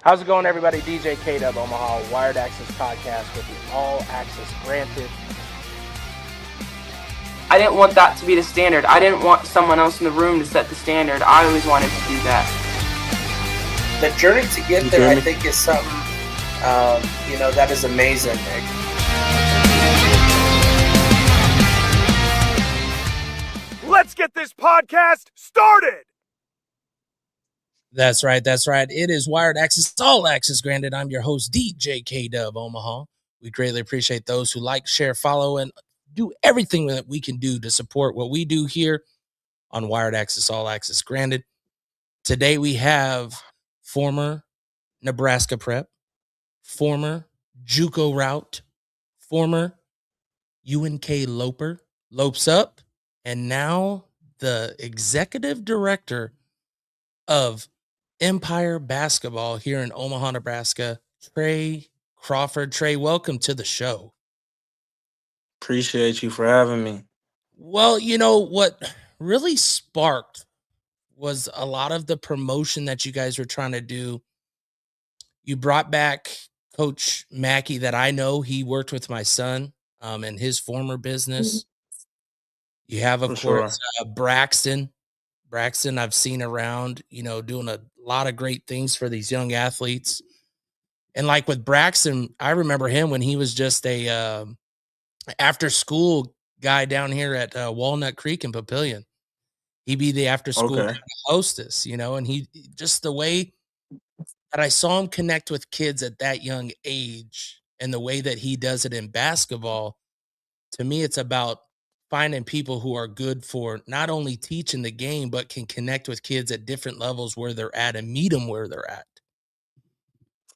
How's it going, everybody? DJ K DuB Omaha, Wired Access Podcast with the All Access Granted. I didn't want that to be the standard. I didn't want someone else in the room to set the standard. I always wanted to do that. The journey to get there, I think, is something, that is amazing, Nick. Let's get this podcast started. That's right. It is Wired Access, All Access Granted. I'm your host, DJ K DuB Omaha. We greatly appreciate those who like, share, follow, and do everything that we can do to support what we do here on Wired Access, All Access Granted. Today we have former Nebraska prep, former JUCO route, former UNK Loper, Lopes Up, and now the executive director of Empire Basketball here in Omaha, Nebraska, Tre'Vion Crawford. Trey, welcome to the show. Appreciate you for having me. Well, you know what really sparked was a lot of the promotion that you guys were trying to do. You brought back Coach Mackey that I know. He worked with my son in his former business. You have, of course, Braxton. Braxton, I've seen around, doing a lot of great things for these young athletes. And like with Braxton, I remember him when he was just a after school guy down here at Walnut Creek in Papillion. He'd be the after school hostess, and he just the way that I saw him connect with kids at that young age and the way that he does it in basketball. To me, it's about finding people who are good for not only teaching the game, but can connect with kids at different levels where they're at and meet them where they're at.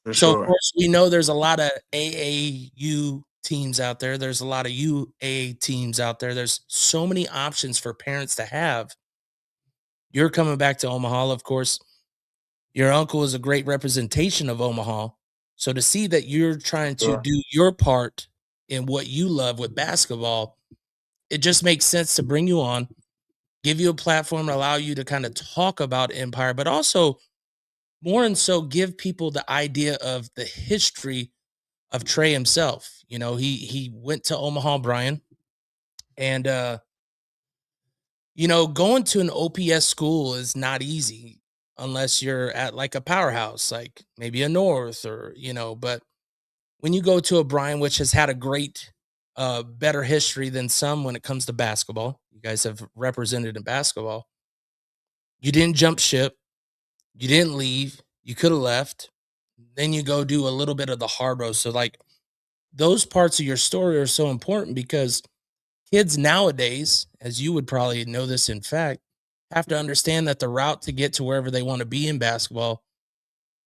Of course, we know there's a lot of AAU teams out there. There's a lot of UA teams out there. There's so many options for parents to have. You're coming back to Omaha, of course. Your uncle is a great representation of Omaha. So to see that you're trying to do your part in what you love with basketball, it just makes sense to bring you on, give you a platform, allow you to kind of talk about Empire, but also more and so give people the idea of the history of Trey himself. He went to Omaha Bryan and, going to an OPS school is not easy unless you're at like a powerhouse, like maybe a North or, but when you go to a Bryan, which has had a great better history than some when it comes to basketball. You guys have represented in basketball. You didn't jump ship. You didn't leave. You could have left. Then you go do a little bit of the hard road. So like those parts of your story are so important because kids nowadays, as you would probably know this in fact, have to understand that the route to get to wherever they want to be in basketball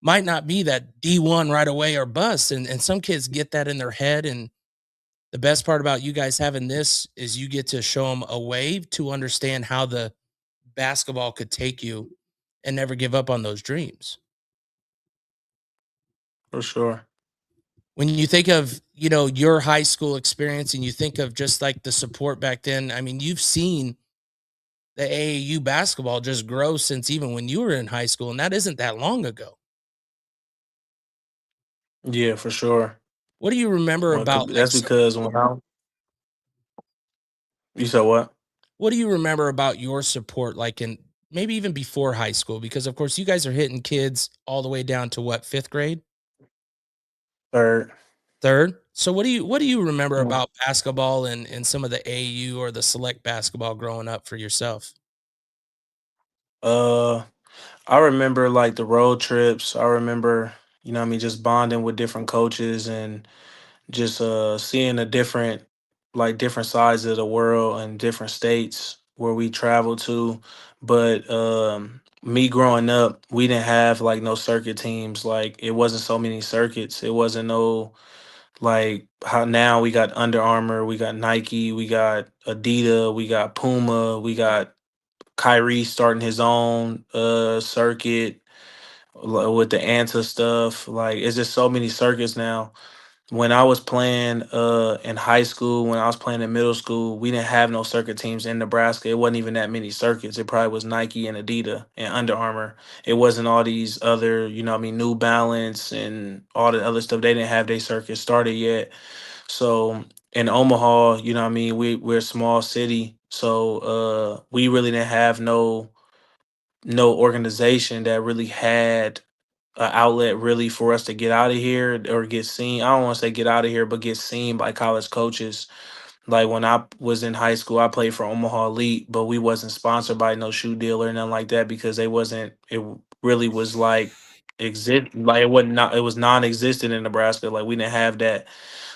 might not be that D1 right away or bust. And some kids get that in their head. And the best part about you guys having this is you get to show them a way to understand how the basketball could take you and never give up on those dreams. For sure. When you think of, your high school experience and you think of just like the support back then, I mean, you've seen the AAU basketball just grow since even when you were in high school, and that isn't that long ago. Yeah, for sure. What do you remember about? That's because you said what? What do you remember about your support, like in maybe even before high school? Because of course you guys are hitting kids all the way down to what, 5th grade? Third. So what do you remember about basketball and some of the AAU or the select basketball growing up for yourself? I remember like the road trips. I remember, just bonding with different coaches and just seeing different sides of the world and different states where we traveled to. But me growing up, we didn't have like no circuit teams. Like it wasn't so many circuits. It wasn't no like how now we got Under Armour, we got Nike, we got Adidas, we got Puma, we got Kyrie starting his own circuit with the Anta stuff. Like it's just so many circuits now. when I was playing in high school, when I was playing in middle school, we didn't have no circuit teams in Nebraska. It wasn't even that many circuits. It probably was Nike and Adidas and Under Armour. It wasn't all these other, New Balance and all the other stuff. They didn't have their circuit started yet. So in Omaha, we're a small city. So we really didn't have no organization that really had an outlet really for us to get out of here or get seen. I don't want to say get out of here, but get seen by college coaches. Like when I was in high school, I played for Omaha Elite, but we wasn't sponsored by no shoe deal or nothing like that because they wasn't. It really was like like it wasn't not. It was non-existent in Nebraska. Like we didn't have that.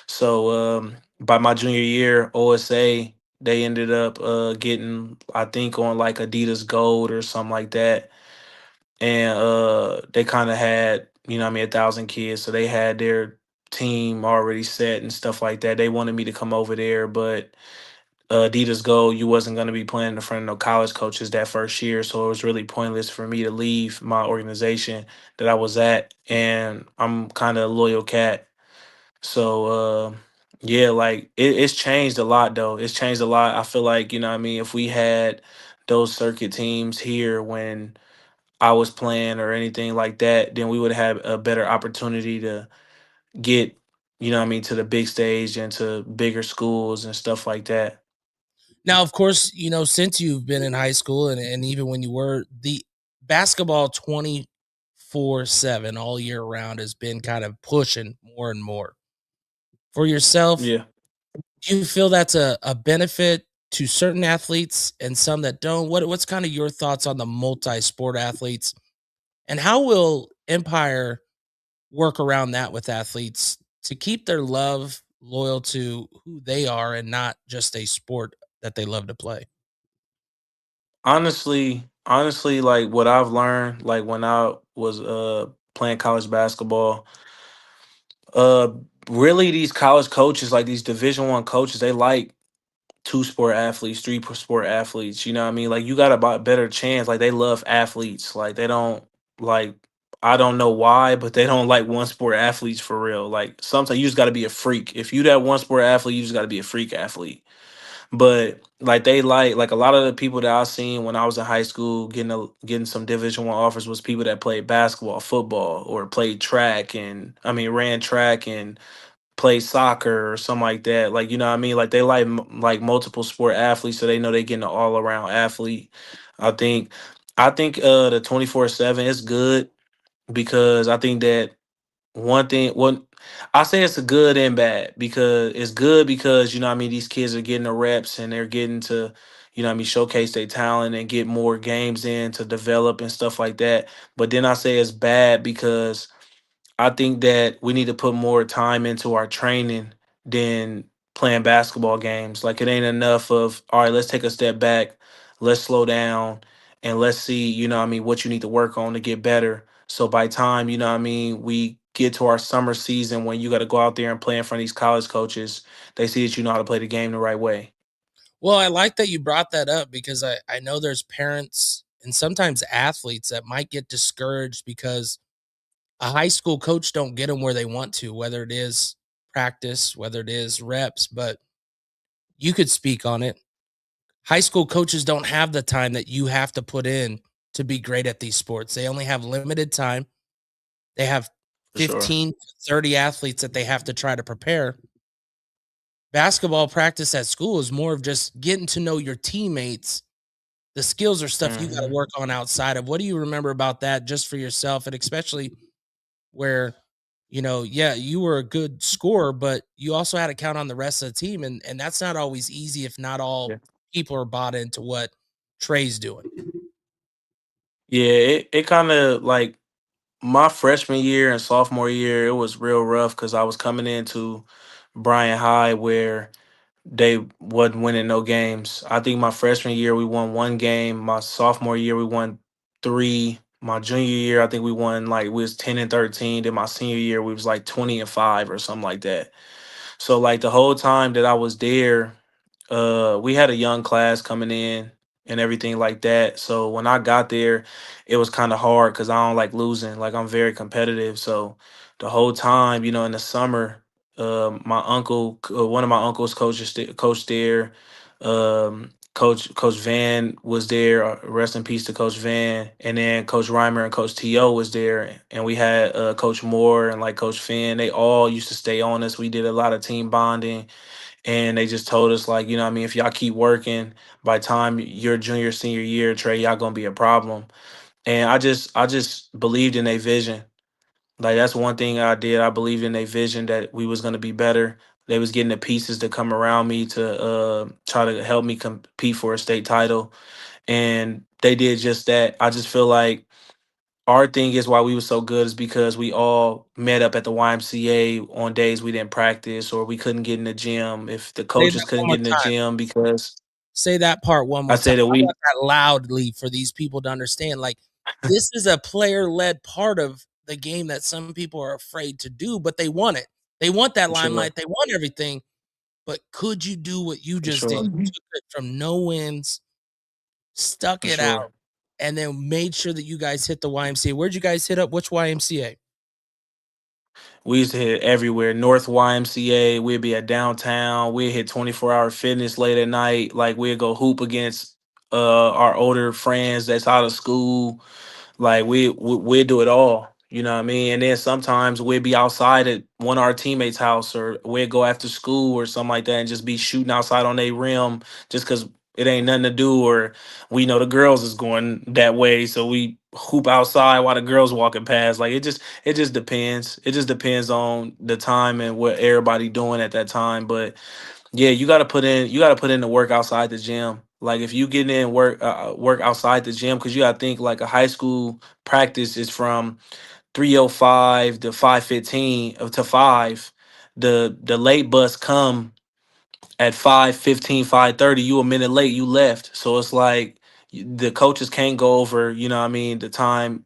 So by my junior year, OSA they ended up getting I think on like Adidas Gold or something like that, and they kind of had 1,000 kids, so they had their team already set and stuff like that. They wanted me to come over there, but Adidas Gold, you wasn't going to be playing in front of no college coaches that first year, so it was really pointless for me to leave my organization that I was at, and I'm kind of a loyal cat. So yeah, like it's changed a lot though. It's changed a lot. I feel like, if we had those circuit teams here when I was playing or anything like that, then we would have a better opportunity to get, to the big stage and to bigger schools and stuff like that. Now, of course, since you've been in high school and even when you were, the basketball 24/7 all year round has been kind of pushing more and more. For yourself, Yeah. do you feel that's a benefit to certain athletes and some that don't? What's kind of your thoughts on the multi-sport athletes, and how will Empire work around that with athletes to keep their love loyal to who they are and not just a sport that they love to play? Honestly, like what I've learned, like when I was playing college basketball, uh really these college coaches, like these Division 1 coaches, they like two-sport athletes, three-sport athletes. You know what I mean? Like you got a better chance. Like they love athletes. Like they don't like. I don't know why, but they don't like one-sport athletes for real. Like sometimes you just got to be a freak. If you that one-sport athlete, you just got to be a freak athlete. But like they like a lot of the people that I seen when I was in high school getting some Division 1 offers was people that played basketball, football, or played track and ran track and play soccer or something like that. Like, you know what I mean? Like they like like multiple sport athletes, so they know they getting an all around athlete. I think the 24/7 is good because I think that one I say it's a good and bad because it's good because these kids are getting the reps and they're getting to showcase their talent and get more games in to develop and stuff like that. But then I say it's bad because I think that we need to put more time into our training than playing basketball games. Like it ain't enough of, all right, let's take a step back, let's slow down, and let's see, what you need to work on to get better. So by time, we get to our summer season when you got to go out there and play in front of these college coaches, they see that you know how to play the game the right way. Well, I like that you brought that up because I know there's parents and sometimes athletes that might get discouraged because a high school coach don't get them where they want to, whether it is practice, whether it is reps, but you could speak on it. High school coaches don't have the time that you have to put in to be great at these sports. They only have limited time. They have For sure. 15 to 30 athletes that they have to try to prepare. Basketball practice at school is more of just getting to know your teammates. The skills are stuff you got to Hmm. work on outside of. What do you remember about that just for yourself? And especially where, yeah, you were a good scorer, but you also had to count on the rest of the team. And that's not always easy if not all Yeah. people are bought into what Trey's doing. Yeah, it kind of like my freshman year and sophomore year, it was real rough because I was coming into Bryan High where they wasn't winning no games. I think my freshman year we won one game. My sophomore year we won three. My junior year, I think we won like we was 10-13. Then my senior year we was like 20-5 or something like that. So like the whole time that I was there, we had a young class coming in and everything like that. So when I got there, it was kind of hard because I don't like losing. Like I'm very competitive. So the whole time, in the summer, My uncle, one of my uncles coached there. Coach Van was there. Rest in peace to Coach Van. And then Coach Reimer and Coach To was there, and we had Coach Moore and like Coach Finn. They all used to stay on us. We did a lot of team bonding, and they just told us like, if y'all keep working, by time your junior senior year, Trey, y'all gonna be a problem. And I just believed in their vision. Like that's one thing I did. I believed in their vision that we was gonna be better. They was getting the pieces to come around me to try to help me compete for a state title, and they did just that. I just feel like our thing is why we were so good is because we all met up at the YMCA on days we didn't practice or we couldn't get in the gym. If the Say coaches that couldn't one more get in the time. gym because Say that part one I more time. say that I we want that loudly for these people to understand. Like, this is a player-led part of the game that some people are afraid to do, but they want it. They want that for sure, limelight. They want everything. But could you do what you for just did? sure, You took it from no wins, stuck for it out, sure. and then made sure that you guys hit the YMCA. Where'd you guys hit up? Which YMCA? We used to hit everywhere. North YMCA, we'd be at downtown. We'd hit 24-hour fitness late at night. Like we'd go hoop against our older friends that's out of school. Like we do it all. You know what I mean? And then sometimes we'd be outside at one of our teammates' house, or we'd go after school or something like that and just be shooting outside on their rim just because it ain't nothing to do, or we know the girls is going that way, so we hoop outside while the girls walking past. Like it just depends. It just depends on the time and what everybody doing at that time. But yeah, you gotta put in the work outside the gym. Like if you get in work outside the gym, because you gotta think like a high school practice is from 3:05 to 5:15 to 5. The late bus come at 5:15, 5:30. You a minute late, you left. So it's like the coaches can't go over, what I mean, the time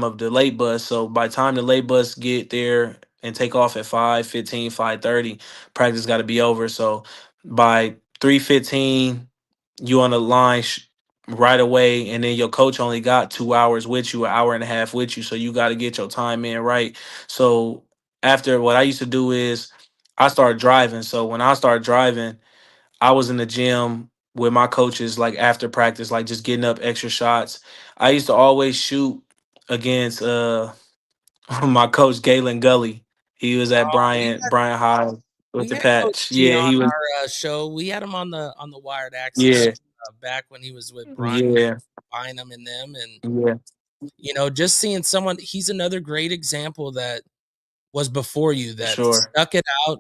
of the late bus. So by the time the late bus get there and take off at 5:15, 5:30, practice got to be over. So by 3:15, you on the line right away, and then your coach only got 2 hours with you, an hour and a half with you. So you got to get your time in right. So after, what I used to do is I started driving. So when I started driving, I was in the gym with my coaches, like after practice, like just getting up extra shots. I used to always shoot against my coach Galen Gully. He was at Oh, Bryant High with we the had Coach patch. G Yeah, on he was. our show. We had him on the Wired Access Yeah, back when he was with Brian, yeah, Bynum and them, and yeah, just seeing someone. He's another great example that was before you for that sure. stuck it out,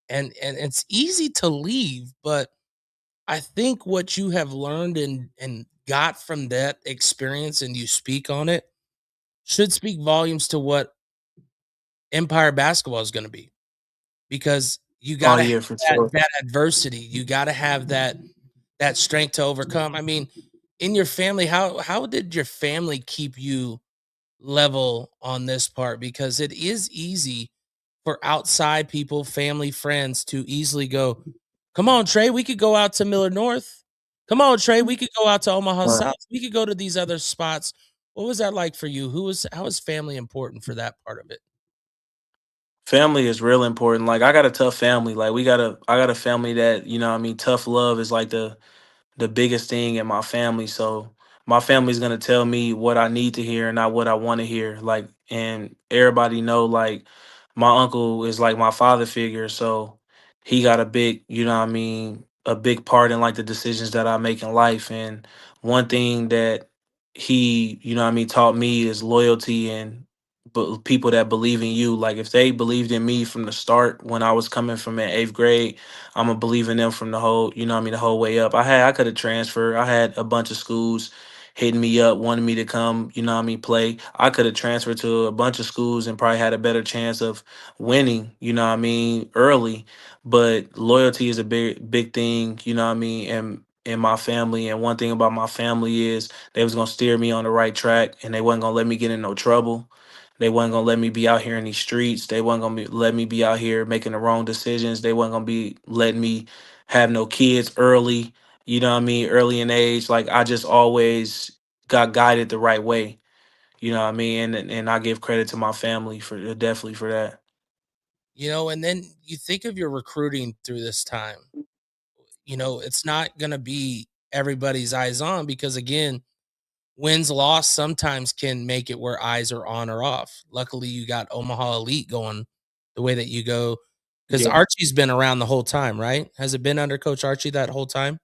and it's easy to leave, but I think what you have learned and got from that experience, and you speak on it, should speak volumes to what Empire basketball is going to be, because you got Oh to have yeah, for sure. that adversity. You got to have that strength to overcome. I mean, in your family, how did your family keep you level on this part? Because it is easy for outside people, family, friends to easily go, "Come on, Trey, we could go out to Miller North. Come on, Trey, we could go out to Omaha Right. South. We could go to these other spots." What was that like for you? How was family important for that part of it? Family is real important. Like I got a tough family. Like I got a family that, what I mean, tough love is like the biggest thing in my family. So my family's gonna tell me what I need to hear and not what I want to hear. Like, and everybody know like my uncle is like my father figure. So he got a big, a big part in like the decisions that I make in life. And one thing that he, taught me is loyalty and but people that believe in you. Like if they believed in me from the start when I was coming from in eighth grade, I'm gonna believe in them from the whole, the whole way up. I could have transferred. I had a bunch of schools hitting me up, wanting me to come, play. I could have transferred to a bunch of schools and probably had a better chance of winning, early. But loyalty is a big thing, and in my family. And one thing about my family is they was gonna steer me on the right track, and they wasn't gonna let me get in no trouble. They wasn't gonna let me be out here in these streets. They wasn't gonna let me be out here making the wrong decisions. They wasn't gonna be letting me have no kids early. Early in age. Like I just always got guided the right way. You know what I mean? And I give credit to my family for definitely for that. And then you think of your recruiting through this time. It's not going to be everybody's eyes on because, again, wins, loss sometimes can make it where eyes are on or off. Luckily, you got Omaha Elite going the way that you go because Yeah. Archie's been around the whole time, right? Has it been under Coach Archie that whole time?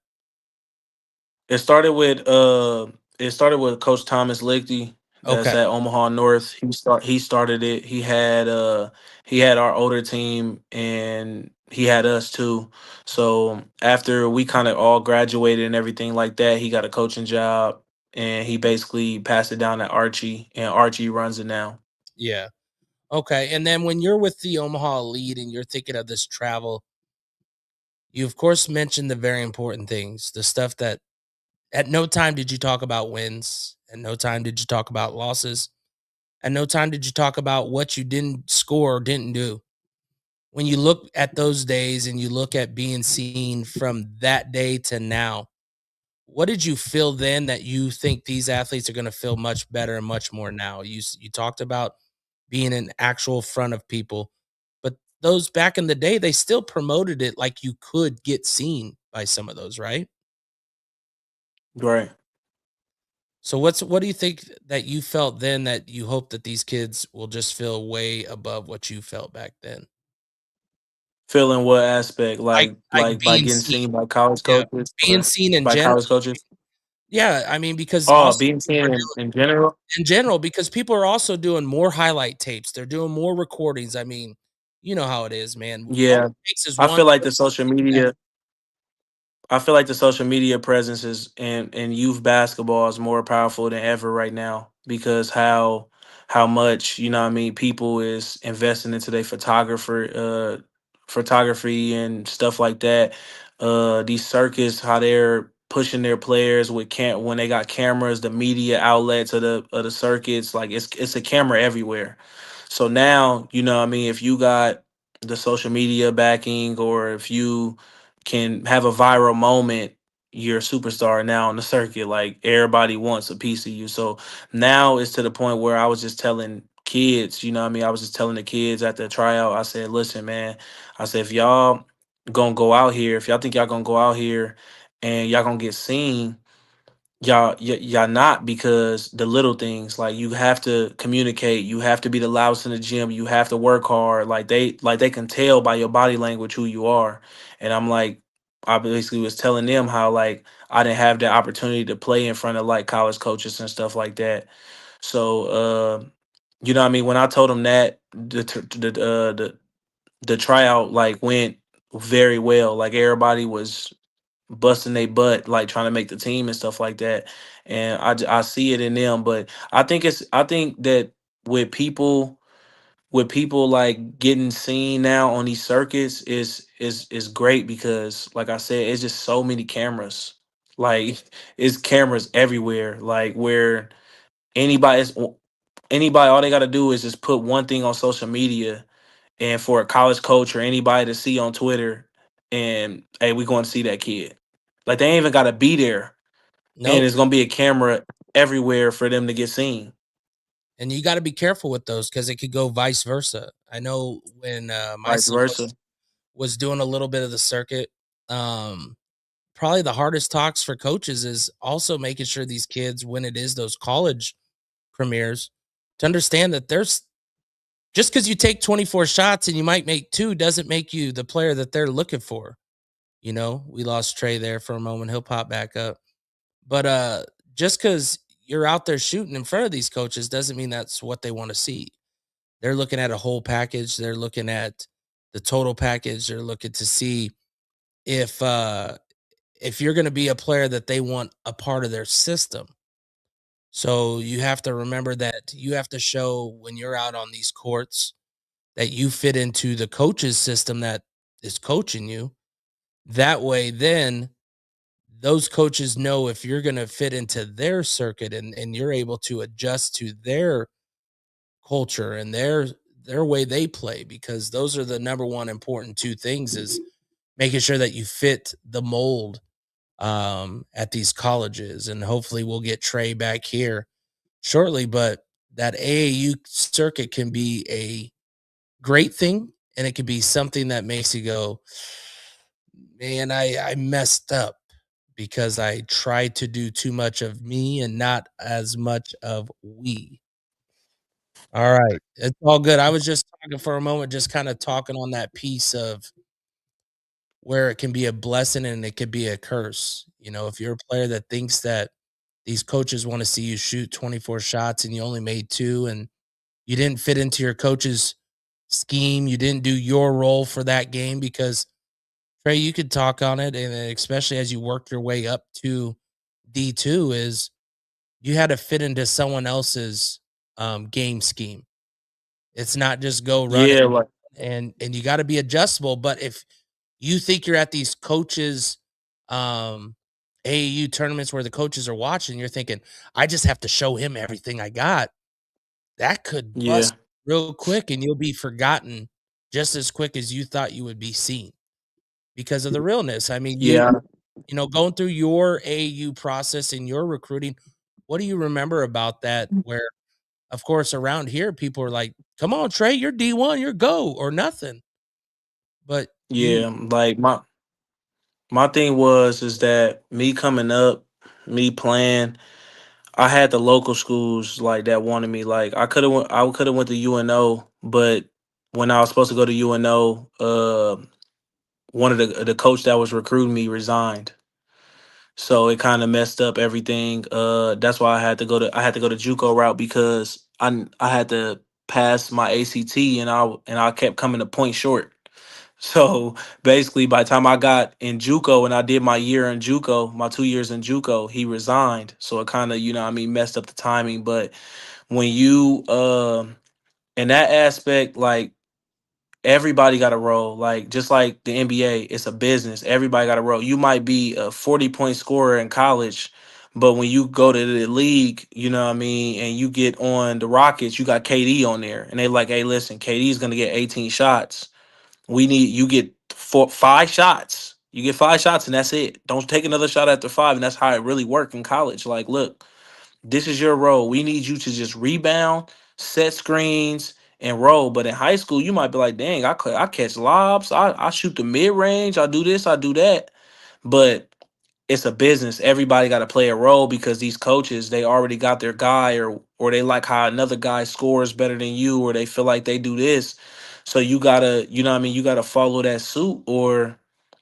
It started with Coach Thomas Lichty that's Okay. at Omaha North. He started it. He had our older team and he had us too. So after we kind of all graduated and everything like that, he got a coaching job and he basically passed it down to Archie and Archie runs it now. Yeah. Okay. And then when you're with the Omaha Elite and you're thinking of this travel, you of course mentioned the very important things, the stuff that at no time did you talk about wins, at no time did you talk about losses, at no time did you talk about what you didn't score or didn't do. When you look at those days and you look at being seen from that day to now, what did you feel then that you think these athletes are going to feel much better and much more now? You talked about being in actual front of people, but those back in the day, they still promoted it like you could get seen by some of those, right? Right. So what do you think that you felt then that you hope that these kids will just feel way above what you felt back then? Feeling what aspect? Like Like by being getting seen, seen by college yeah, coaches being or seen in by general. college coaches? Yeah, I mean, because Oh, also being people are seen doing in general? in general, because people are also doing more highlight tapes. They're doing more recordings. I mean, you know how it is, man. All Yeah. it takes is I one feel like the person to social do that. media I feel like the social media presence is in youth basketball is more powerful than ever right now because how much, what I mean, people is investing into their photography and stuff like that. These circuits, how they're pushing their players with when they got cameras, the media outlets of the circuits, like it's a camera everywhere. So now, what I mean, if you got the social media backing or if you can have a viral moment, you're a superstar now on the circuit. Like everybody wants a piece of you. So now it's to the point where I was just telling kids, what I mean? I was just telling the kids at the tryout, I said, listen, man, I said, if y'all gonna go out here, if y'all think y'all gonna go out here and y'all gonna get seen, y'all not, because the little things, like you have to communicate, you have to be the loudest in the gym, you have to work hard, like they can tell by your body language who you are. And I'm like, I basically was telling them how like I didn't have the opportunity to play in front of like college coaches and stuff like that. So what I mean, when I told them that, the tryout like went very well, like everybody was busting their butt, like trying to make the team and stuff like that. And I see it in them. But I think that with people like getting seen now on these circuits is great because like I said, it's just so many cameras. Like it's cameras everywhere. Like where anybody is anybody, all they gotta do is just put one thing on social media and for a college coach or anybody to see on Twitter, and hey, we going to see that kid. Like they ain't even got to be there, and Nope. it's gonna be a camera everywhere for them to get seen. And you got to be careful with those because it could go vice versa. I know when my Vice son versa. was doing a little bit of the circuit, probably the hardest talks for coaches is also making sure these kids, when it is those college premieres, to understand that there's just because you take 24 shots and you might make two doesn't make you the player that they're looking for. We lost Trey there for a moment. He'll pop back up. But just because you're out there shooting in front of these coaches doesn't mean that's what they want to see. They're looking at a whole package. They're looking at the total package. They're looking to see if you're going to be a player that they want a part of their system. So you have to remember that you have to show when you're out on these courts that you fit into the coach's system that is coaching you. That way, then those coaches know if you're going to fit into their circuit and you're able to adjust to their culture and their way they play, because those are the number one important two things is making sure that you fit the mold at these colleges. And hopefully we'll get Trey back here shortly, but that AAU circuit can be a great thing and it could be something that makes you go, man, I messed up because I tried to do too much of me and not as much of we. All right. It's all good. I was just talking for a moment, just kind of talking on that piece of where it can be a blessing and it could be a curse. You know, if you're a player that thinks that these coaches want to see you shoot 24 shots and you only made 2 and you didn't fit into your coach's scheme, you didn't do your role for that game because Trey, you could talk on it, and especially as you work your way up to D2, is you had to fit into someone else's game scheme. It's not just go run it, Yeah, like and you got to be adjustable. But if you think you're at these coaches, AAU tournaments where the coaches are watching, you're thinking, I just have to show him everything I got. That could yeah, bust real quick, and you'll be forgotten just as quick as you thought you would be seen because of the realness. I mean, yeah, you know, going through your AAU process and your recruiting, what do you remember about that? Where, of course, around here, people are like, "Come on, Trey, you're D1, you're go or nothing." But you, yeah. Like my thing was is that me coming up, me playing, I had the local schools like that wanted me. Like I could have went to UNO, but when I was supposed to go to UNO, one of the coach that was recruiting me resigned. So it kind of messed up everything. That's why I had to go to JUCO route because I had to pass my ACT and I kept coming a point short. So basically, by the time I got in JUCO and I did my year in JUCO, my 2 years in JUCO, he resigned. So it kind of, you know, what I mean, messed up the timing. But when you, in that aspect, like everybody got a role. Like just like the NBA, it's a business. Everybody got a role. You might be a 40-point scorer in college, but when you go to the league, you know what I mean, and you get on the Rockets, you got KD on there, and they like, hey, listen, KD is gonna get 18 shots. We need you get 5 shots. You get 5 shots and that's it. Don't take another shot after 5, and that's how it really worked in college. Like, look, this is your role. We need you to just rebound, set screens, and roll. But in high school, you might be like, dang, I catch lobs. I shoot the mid range. I do this. I do that. But it's a business. Everybody got to play a role because these coaches, they already got their guy or they like how another guy scores better than you or they feel like they do this. So you got to, you know what I mean, you got to follow that suit or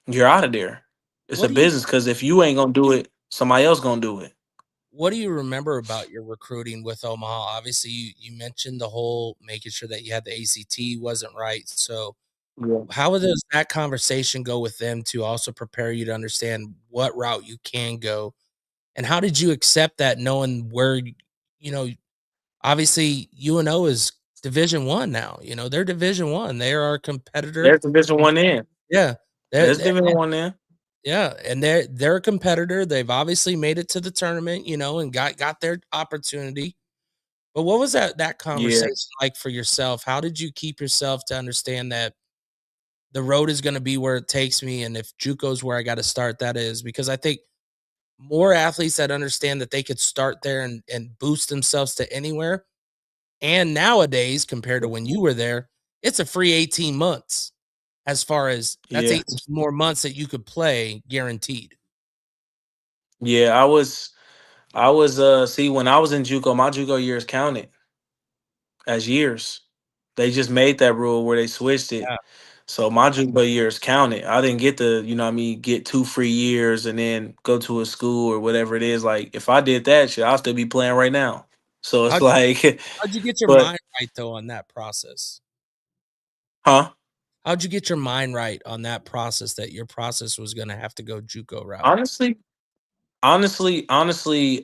you're out of there. It's what a do you business cuz if you ain't going to do it, somebody else going to do it. what do you remember about your recruiting with Omaha? Obviously, you mentioned the whole making sure that you had the ACT wasn't right. So Yeah. how does that conversation go with them to also prepare you to understand what route you can go? And how did you accept that knowing where, you know, obviously UNO is Division 1 now, you know, they're Division 1. They are our competitor. There's Division 1 in. Yeah. There's They're Division 1 in. yeah, and they're a competitor. They've obviously made it to the tournament, you know, and got their opportunity. But what was that Yeah. conversation like for yourself? How did you keep yourself to understand that the road is gonna be where it takes me, and if JUCO is where I gotta start, that is? Because I think more athletes that understand that they could start there and boost themselves to anywhere. And nowadays, compared to when you were there, it's a free 18 months as far as that's Yeah. 8 more months that you could play guaranteed. Yeah, I was see when I was in JUCO, my JUCO years counted as years. They just made that rule where they switched it. Yeah. So my JUCO years counted. I didn't get to, you know what I mean, get 2 free years and then go to a school or whatever it is. Like if I did that shit, I'll still be playing right now. So it's How'd like how'd you get your but mind right though on that process? huh? How'd you get your mind right on that process that your process was gonna have to go JUCO route? Honestly, honestly,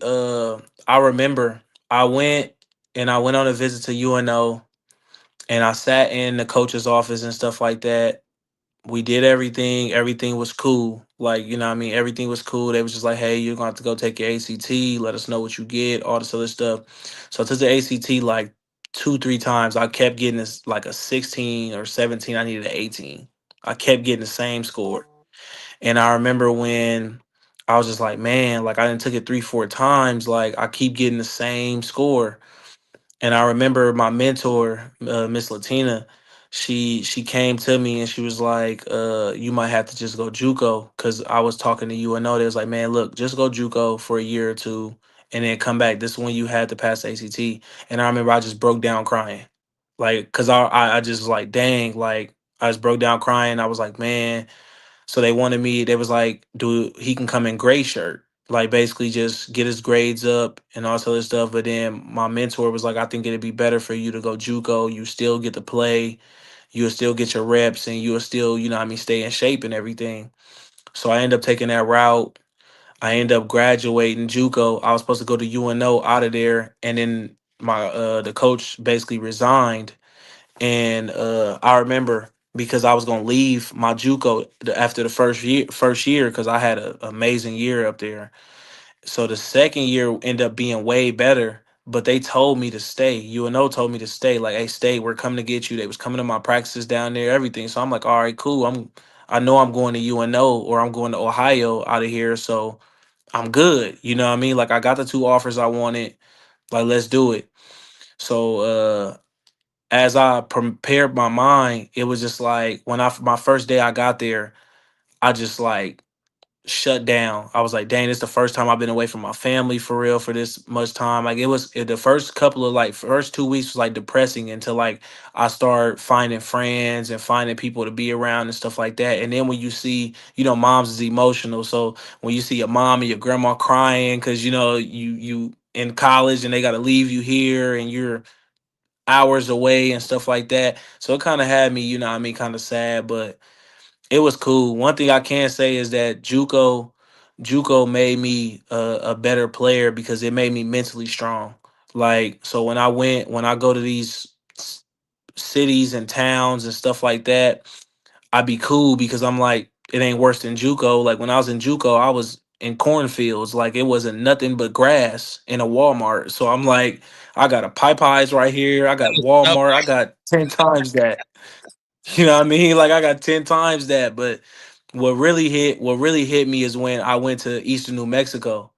I remember I went on a visit to UNO and I sat in the coach's office and stuff like that. We did everything. Everything was cool. Like, you know what I mean? Everything was cool. They was just like, hey, you're gonna have to go take your ACT, let us know what you get, all this other stuff. So I took the ACT like 2, 3 times. I kept getting this like a 16 or 17. I needed an 18. I kept getting the same score. And I remember when I was just like, man, like I didn't took it 3, 4 times. Like I keep getting the same score. And I remember my mentor, Miss Latina, she came to me and she was like, you might have to just go JUCO, because I was talking to UNO. They was like, man, look, just go JUCO for a year or two and then come back. This is when you had to pass the ACT. And I remember I just broke down crying. Like, cause I just was like, dang, like I just broke down crying. I was like, man. So they wanted me, they was like, do he can come in gray shirt. Like basically just get his grades up and all this other stuff. But then my mentor was like, I think it'd be better for you to go JUCO. You still get to play, you'll still get your reps, and you'll still, you know what I mean, stay in shape and everything. So I ended up taking that route. I ended up graduating JUCO. I was supposed to go to UNO out of there, and then my the coach basically resigned. And I remember, because I was gonna leave my JUCO after the first year because I had an amazing year up there. So the second year ended up being way better, but they told me to stay. UNO told me to stay. Like, hey, stay. We're coming to get you. They was coming to my practices down there, everything. So I'm like, all right, cool. I know I'm going to UNO or I'm going to Ohio out of here. So I'm good. You know what I mean? Like, I got the two offers I wanted. Like, let's do it. So as I prepared my mind, it was just like when my first day I got there, I just like shut down. I was like, dang, it's the first time I've been away from my family for real for this much time. Like the first couple of like first 2 weeks was like depressing until like I started finding friends and finding people to be around and stuff like that. And then when you see, moms is emotional. So when you see your mom and your grandma crying because you in college and they gotta leave you here and you're hours away and stuff like that. So it kind of had me, what I mean, kind of sad, but it was cool. One thing I can say is that JUCO made me a better player because it made me mentally strong. Like, so when I go to these cities and towns and stuff like that, I'd be cool because I'm like, it ain't worse than JUCO. Like when I was in JUCO, I was in cornfields. Like it wasn't nothing but grass in a Walmart. So I'm like, I got a Popeyes right here. I got Nope. Walmart. I got 10 times that. You know what I mean? Like I got 10 times that. But what really hit me is when I went to Eastern New Mexico.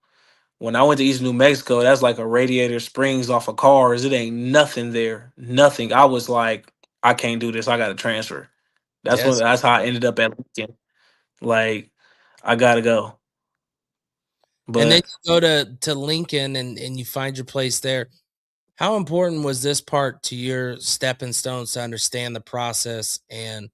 When I went to Eastern New Mexico, that's like a Radiator Springs off of cars. It ain't nothing there. Nothing. I was like, I can't do this. I gotta transfer. Yes. That's how I ended up at Lincoln. Like, I gotta go. And then But you go to Lincoln and you find your place there. How important was this part to your stepping stones to understand the process and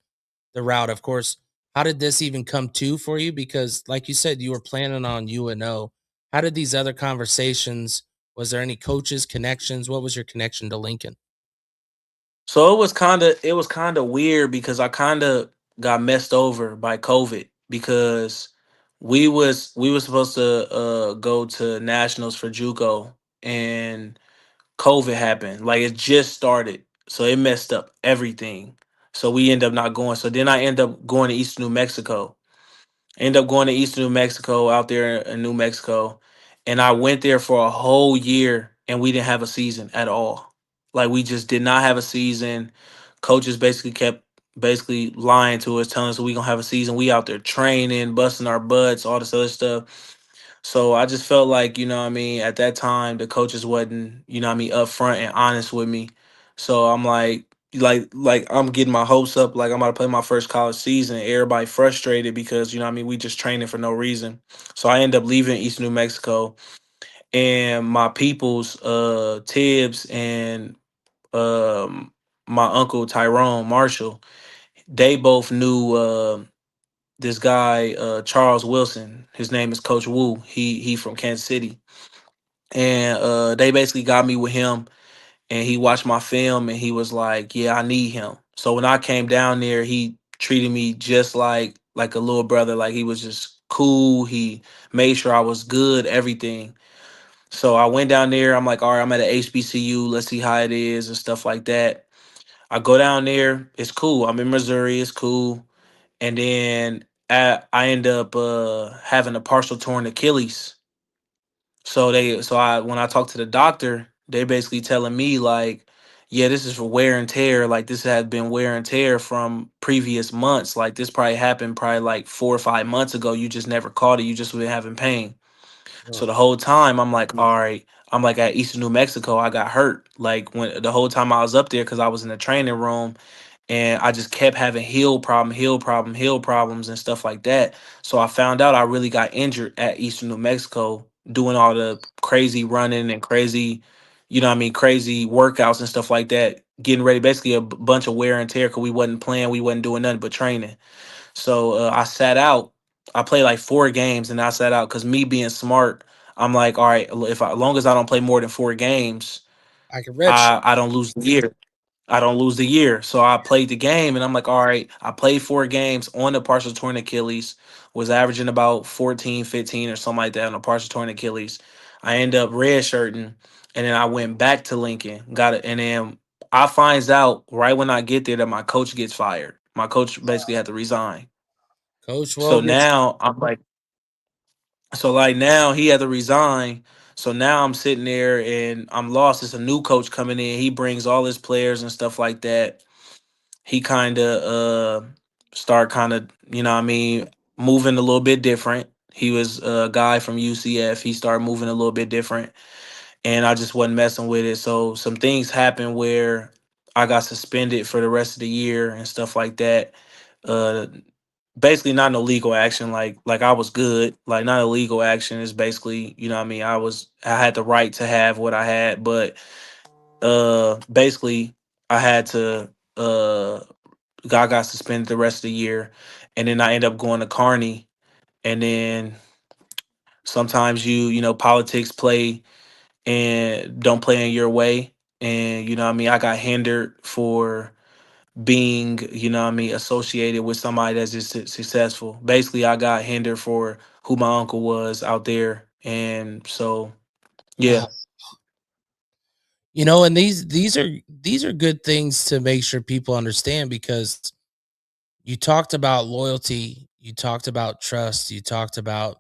the route? Of course, how did this even come to for you? Because, like you said, you were planning on UNO. How did these other conversations? Was there any coaches, connections? What was your connection to Lincoln? so it was kinda weird because I kinda got messed over by COVID because we was supposed to go to nationals for JUCO, and COVID happened. Like it just started. So it messed up everything. So we end up not going. So then I end up going to Eastern New Mexico. End up going to Eastern New Mexico out there in New Mexico. And I went there for a whole year and we didn't have a season at all. Like we just did not have a season. Coaches basically kept basically lying to us, telling us we gonna have a season. We out there training, busting our butts, all this other stuff. So I just felt like, what I mean, at that time the coaches wasn't, what I mean, upfront and honest with me. So I'm like I'm getting my hopes up, like I'm about to play my first college season. Everybody frustrated because, what I mean, we just training for no reason. So I end up leaving East New Mexico, and my people's Tibbs and my uncle Tyrone Marshall, they both knew this guy Charles Wilson. His name is Coach Wu. He from Kansas City, and they basically got me with him. And he watched my film, and he was like, "Yeah, I need him." So when I came down there, he treated me just like a little brother. Like he was just cool. He made sure I was good, everything. So I went down there. I'm like, all right, I'm at a HBCU. Let's see how it is and stuff like that. I go down there. It's cool. I'm in Missouri. It's cool. And then I end up having a partial torn Achilles. So when I talked to the doctor, they basically telling me like, yeah, this is for wear and tear. Like this had been wear and tear from previous months. Like this probably happened probably like 4 or 5 months ago. You just never caught it. You just been having pain. So Oh, the whole time I'm like, all right, I'm like at Eastern New Mexico, I got hurt. Like when the whole time I was up there because I was in the training room, and I just kept having heel problems, and stuff like that. So I found out I really got injured at Eastern New Mexico doing all the crazy running and crazy, crazy workouts and stuff like that, getting ready, basically a bunch of wear and tear because we wasn't playing, we wasn't doing nothing but training. So I sat out. I played like 4 games, and I sat out because me being smart, I'm like, all right, as long as I don't play more than 4 games, I can redshirt. I don't lose the year. I don't lose the year. So I played the game, and I'm like, all right, I played 4 games on the partial torn Achilles, was averaging about 14, 15 or something like that on the partial torn Achilles. I end up redshirting, and then I went back to Lincoln, got it, and then I finds out right when I get there that my coach gets fired. My coach basically had to resign. Coach So Wogan. now I'm like, so like now he had to resign. So now I'm sitting there and I'm lost. It's a new coach coming in. He brings all his players and stuff like that. He kind of start kind of, moving a little bit different. He was a guy from UCF. He started moving a little bit different, and I just wasn't messing with it. So some things happened where I got suspended for the rest of the year and stuff like that. Uh, Basically not no legal action. Like I was good. Like not a legal action. Is basically, I had the right to have what I had, but basically I had to I got suspended the rest of the year, and then I end up going to Carney, and then sometimes politics play and don't play in your way, and I got hindered for being associated with somebody that's just successful. Basically, I got hindered for who my uncle was out there, and so yeah, Wow. And these are good things to make sure people understand, because you talked about loyalty, you talked about trust, you talked about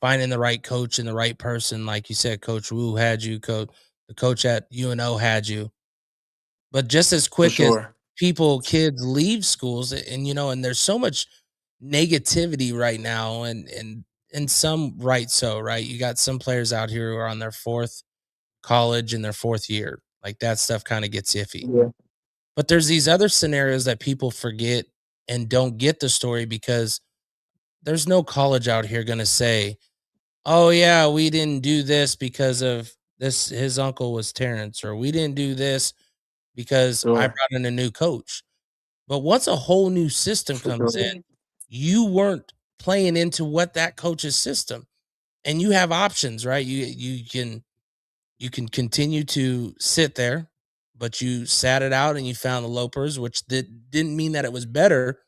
finding the right coach and the right person. Like you said, Coach Wu had you, the coach at UNO had you. But just as for quick as sure, kids leave schools, and there's so much negativity right now, and some right so, right? You got some players out here who are on their fourth college in their fourth year. Like that stuff kind of gets iffy. yeah, But there's these other scenarios that people forget and don't get the story, because there's no college out here going to say, "Oh yeah, we didn't do this because of this his uncle was Terrence," or "We didn't do this because I sure, brought in a new coach." But once a whole new system for comes in, sure, you weren't playing into what that coach's system, and you have options, right? You can continue to sit there, but you sat it out and you found the Lopers, which didn't mean that it was better,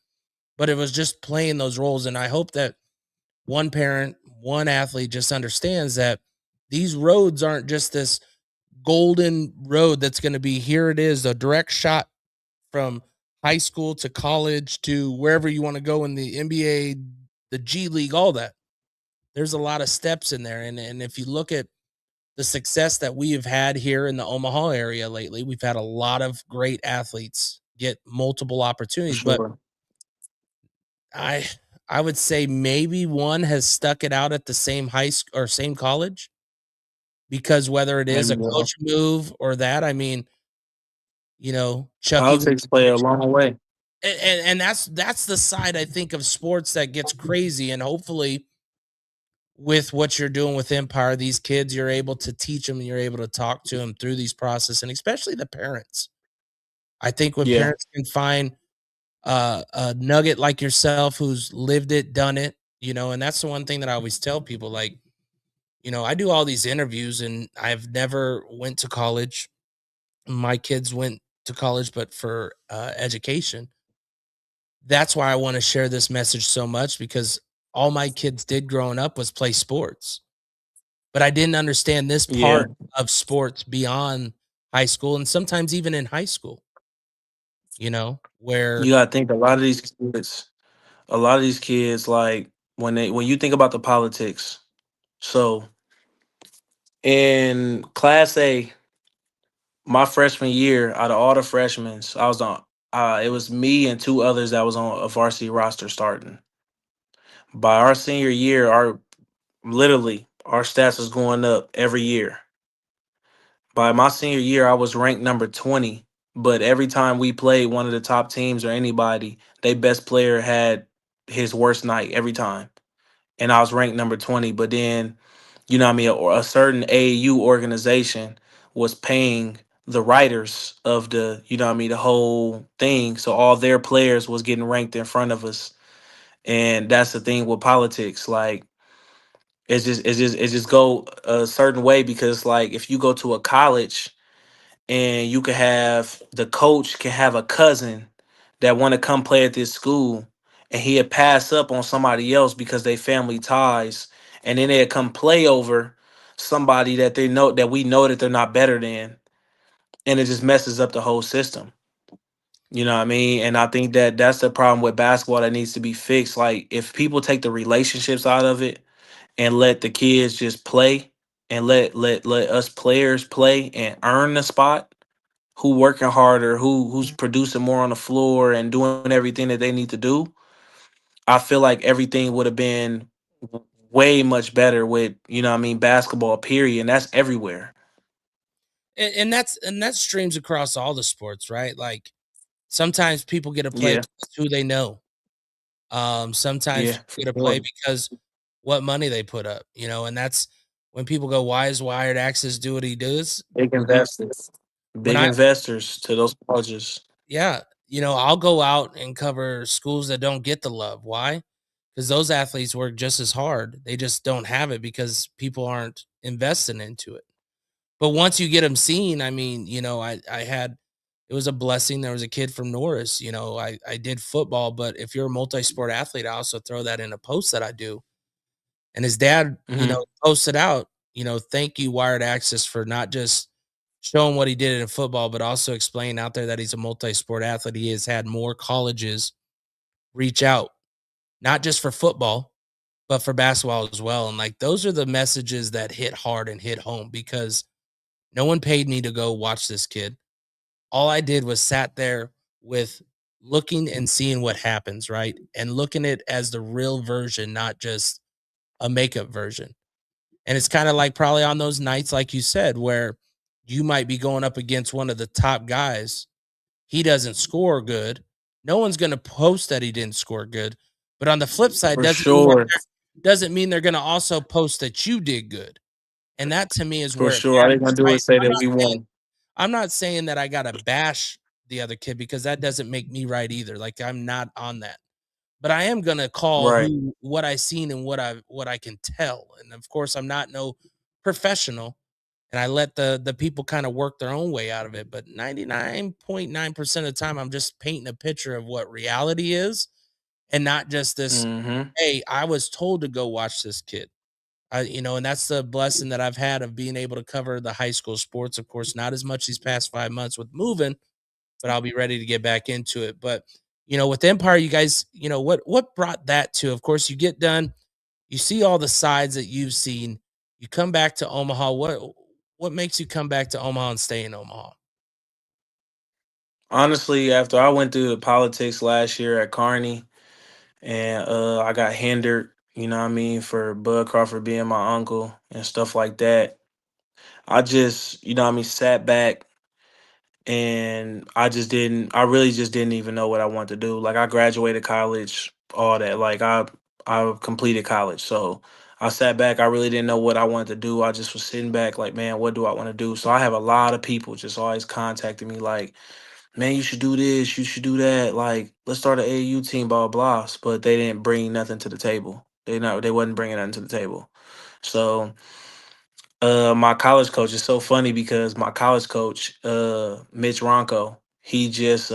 but it was just playing those roles. And I hope that one parent, one athlete just understands that these roads aren't just this golden road that's going to be, here it is, a direct shot from high school to college to wherever you want to go in the NBA, the G League, all that. There's a lot of steps in there. And if you look at the success that we have had here in the Omaha area lately, we've had a lot of great athletes get multiple for opportunities. But sure. I I would say maybe one has stuck it out at the same high school or same college, because whether it is Maybe a more. coach move or that, I mean, Chucky, Politics play a long way. and that's the side I think of sports that gets crazy. And hopefully with what you're doing with Empire, these kids, you're able to teach them and you're able to talk to them through these process, and especially the parents. I think when Yeah, parents can find a nugget like yourself who's lived it, done it, and that's the one thing that I always tell people, like, I do all these interviews and I've never went to college. My kids went to college, but for education. That's why I want to share this message so much, because all my kids did growing up was play sports. But I didn't understand this yeah. part of sports beyond high school, and sometimes even in high school, You where gotta think a lot of these kids, like when you think about the politics. So in Class A, my freshman year, out of all the freshmen, I was on. It was me and 2 others that was on a varsity roster starting. By our senior year, our stats was going up every year. By my senior year, I was ranked number 20 but every time we played one of the top teams or anybody, they best player had his worst night every time. And I was ranked number 20. But then, you know what I mean, a certain AAU organization was paying the writers of the, you know what I mean, the whole thing. So all their players was getting ranked in front of us. And that's the thing with politics. Like, it just go a certain way, because like if you go to a college and you can have the coach can have a cousin that want to come play at this school, and he'd pass up on somebody else because they family ties, and then they'd come play over somebody that they know that we know that they're not better than, and it just messes up the whole system. You know what I mean? And I think that that's the problem with basketball that needs to be fixed. Like if people take the relationships out of it and let the kids just play, and let us players play and earn the spot, who working harder, who's producing more on the floor and doing everything that they need to do, I feel like everything would have been way much better with, you know what I mean, basketball period. And that's everywhere. And that streams across all the sports, right? Like sometimes people get to play Yeah. because who they know. Sometimes Yeah, people for get to play sure. because what money they put up, and that's when people go, why is Wired Access do what he does? Big investors. When Big investors to those colleges. Yeah, I'll go out and cover schools that don't get the love. Why? Because those athletes work just as hard. They just don't have it because people aren't investing into it. But once you get them seen, I mean, I had it was a blessing. There was a kid from Norris. I did football, but if you're a multi-sport athlete, I also throw that in a post that I do. And his dad, Hmm. posted out, thank you, Wired Access, for not just showing what he did in football, but also explaining out there that he's a multi-sport athlete. He has had more colleges reach out, not just for football, but for basketball as well. And like those are the messages that hit hard and hit home because no one paid me to go watch this kid. All I did was sat there with looking and seeing what happens, right? And looking at it as the real version, not just a makeup version. And it's kind of like probably on those nights, like you said, where you might be going up against one of the top guys. He doesn't score good. No one's going to post that he didn't score good. But on the flip side, For sure. doesn't mean they're going to also post that you did good. And that to me is For where it sure. All they matters, gonna do right? is say that we won. I'm not saying that I got to bash the other kid because that doesn't make me right either. Like I'm not on that. But I am gonna call Right. what I seen and what I can tell. And of course, I'm not no professional, and I let the people kind of work their own way out of it. But 99.9% of the time, I'm just painting a picture of what reality is, and not just this. Hmm. Hey, I was told to go watch this kid. And that's the blessing that I've had of being able to cover the high school sports. Of course, not as much these past 5 months with moving, but I'll be ready to get back into it. But with Empire, you guys, what brought that to? Of course, you get done, you see all the sides that you've seen, you come back to Omaha. What makes you come back to Omaha and stay in Omaha? Honestly, after I went through the politics last year at Kearney, and I got hindered, you know what I mean, for Bud Crawford being my uncle and stuff like that. I just, you know what I mean, sat back, and I really just didn't even know what I wanted to do. Like I graduated college, all that. Like I completed college. So I sat back, I really didn't know what I wanted to do. I just was sitting back like, man, what do I want to do? So I have a lot of people just always contacting me like, man, you should do this, you should do that. Like, let's start an AAU team, blah blah. Blah. But they didn't bring nothing to the table. They wasn't bringing nothing to the table. So my college coach is so funny because my college coach, Mitch Ronco, he just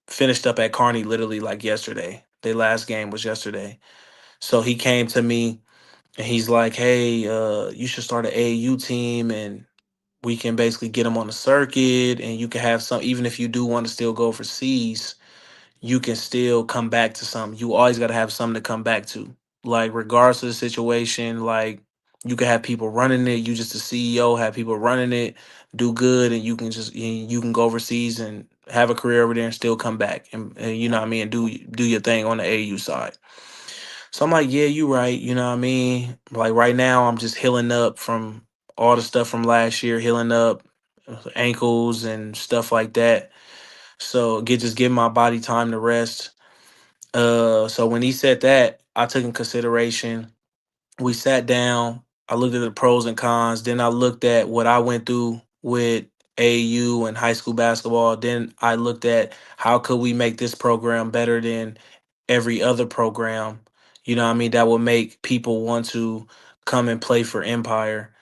finished up at Kearney literally like yesterday. Their last game was yesterday. So he came to me and he's like, "Hey, you should start an AAU team, and we can basically get them on the circuit, and you can have some. Even if you do want to still go overseas, you can still come back to something. You always got to have something to come back to. Like regardless of the situation, like you can have people running it. You just the CEO, have people running it, do good, and you can go overseas and have a career over there and still come back and you know what I mean, and do your thing on the AU side. So I'm like, yeah, you right. You know what I mean? Like right now, I'm just healing up from all the stuff from last year, healing up, ankles and stuff like that. So just give my body time to rest. So when he said that, I took in consideration. We sat down. I looked at the pros and cons. Then I looked at what I went through with AU and high school basketball. Then I looked at how could we make this program better than every other program. You know what I mean? That would make people want to come and play for Empire.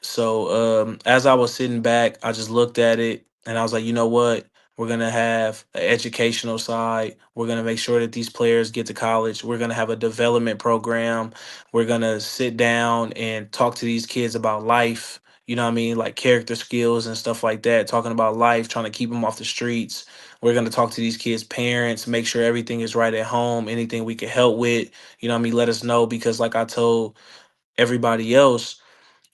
So as I was sitting back, I just looked at it and I was like, you know what? We're gonna have an educational side. We're gonna make sure that these players get to college. We're gonna have a development program. We're gonna sit down and talk to these kids about life. You know what I mean? Like character skills and stuff like that. Talking about life, trying to keep them off the streets. We're gonna talk to these kids' parents, make sure everything is right at home. Anything we can help with, you know what I mean? Let us know because, like I told everybody else,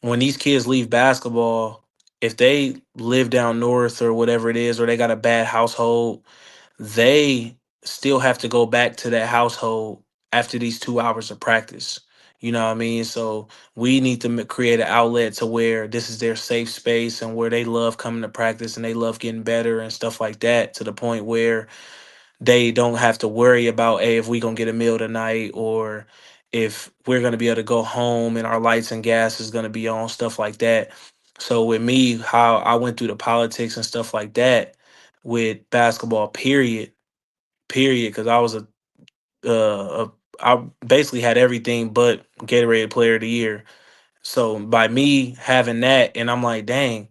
when these kids leave basketball, if they live down north or whatever it is, or they got a bad household, they still have to go back to that household after these 2 hours of practice. You know what I mean? So we need to create an outlet to where this is their safe space and where they love coming to practice and they love getting better and stuff like that, to the point where they don't have to worry about, hey, if we gonna get a meal tonight, or if we're gonna be able to go home and our lights and gas is gonna be on, stuff like that. So with me, how I went through the politics and stuff like that with basketball, period, because I was I basically had everything but Gatorade Player of the Year. So by me having that, and I'm like, dang,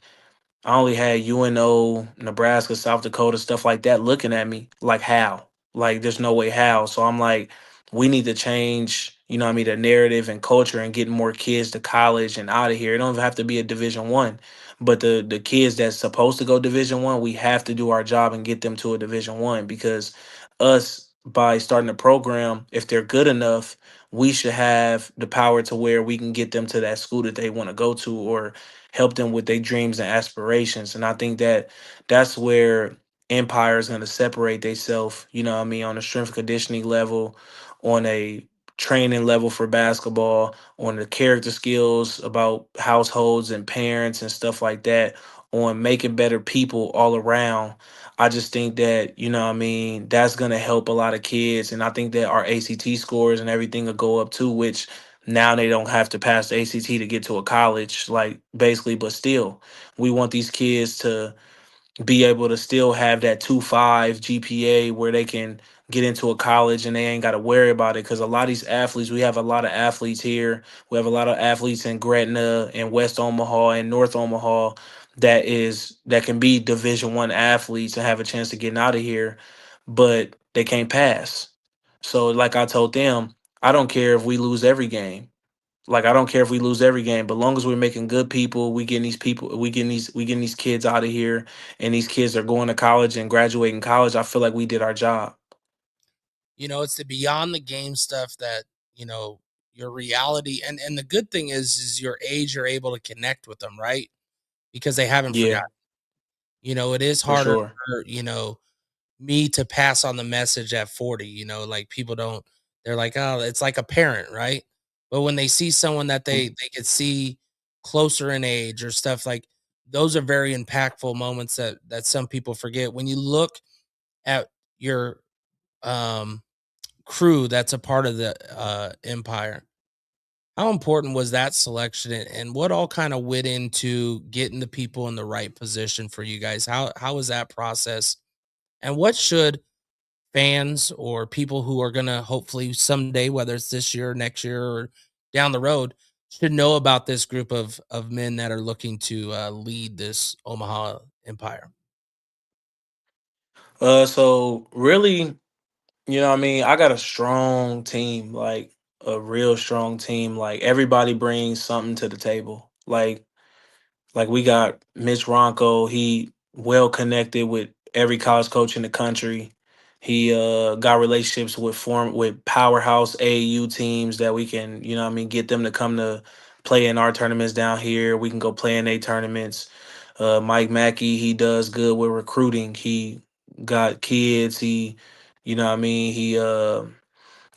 I only had UNO, Nebraska, South Dakota, stuff like that looking at me like, how? Like, there's no way how. So I'm like, we need to change, you know what I mean, the narrative and culture and getting more kids to college and out of here. It don't even have to be a Division 1. But the kids that's supposed to go Division 1, we have to do our job and get them to a Division 1, because us, by starting a program, if they're good enough, we should have the power to where we can get them to that school that they want to go to, or help them with their dreams and aspirations. And I think that that's where Empire is going to separate themselves, you know what I mean, on a strength and conditioning level, on a training level for basketball, on the character skills about households and parents and stuff like that, on making better people all around. I just think that, you know what I mean, that's going to help a lot of kids. And I think that our ACT scores and everything will go up too, which now they don't have to pass the ACT to get to a college, like, basically. But still, we want these kids to be able to still have that 2.5 GPA where they can get into a college and they ain't got to worry about it. Because a lot of these athletes, we have a lot of athletes here. We have a lot of athletes in Gretna and West Omaha and North Omaha that can be Division 1 athletes and have a chance to get out of here, but they can't pass. So like I told them, I don't care if we lose every game. Like, I don't care if we lose every game, but long as we're making good people, we getting these kids out of here, and these kids are going to college and graduating college. I feel like we did our job. It's the beyond the game stuff that, your reality, and the good thing is your age, you're able to connect with them, right? Because they haven't Yeah, forgotten. It is for harder sure. for, me to pass on the message at 40, like people don't, they're like, oh, it's like a parent, right? But when they see someone that they could see closer in age or stuff, like those are very impactful moments that some people forget. When you look at your um crew that's a part of the empire, how important was that selection, and what all kind of went into getting the people in the right position for you guys? How was that process, and what should fans or people who are gonna hopefully someday, whether it's this year, next year, or down the road, should know about this group of men that are looking to lead this Omaha Empire? So really, you know what I mean, I got a strong team, like a real strong team. Like, everybody brings something to the table. Like, we got Mitch Ronco. He well connected with every college coach in the country. He got relationships with powerhouse AAU teams that we can, you know what I mean, get them to come to play in our tournaments down here. We can go play in their tournaments. Mike Mackey, he does good with recruiting. He got kids. You know what I mean,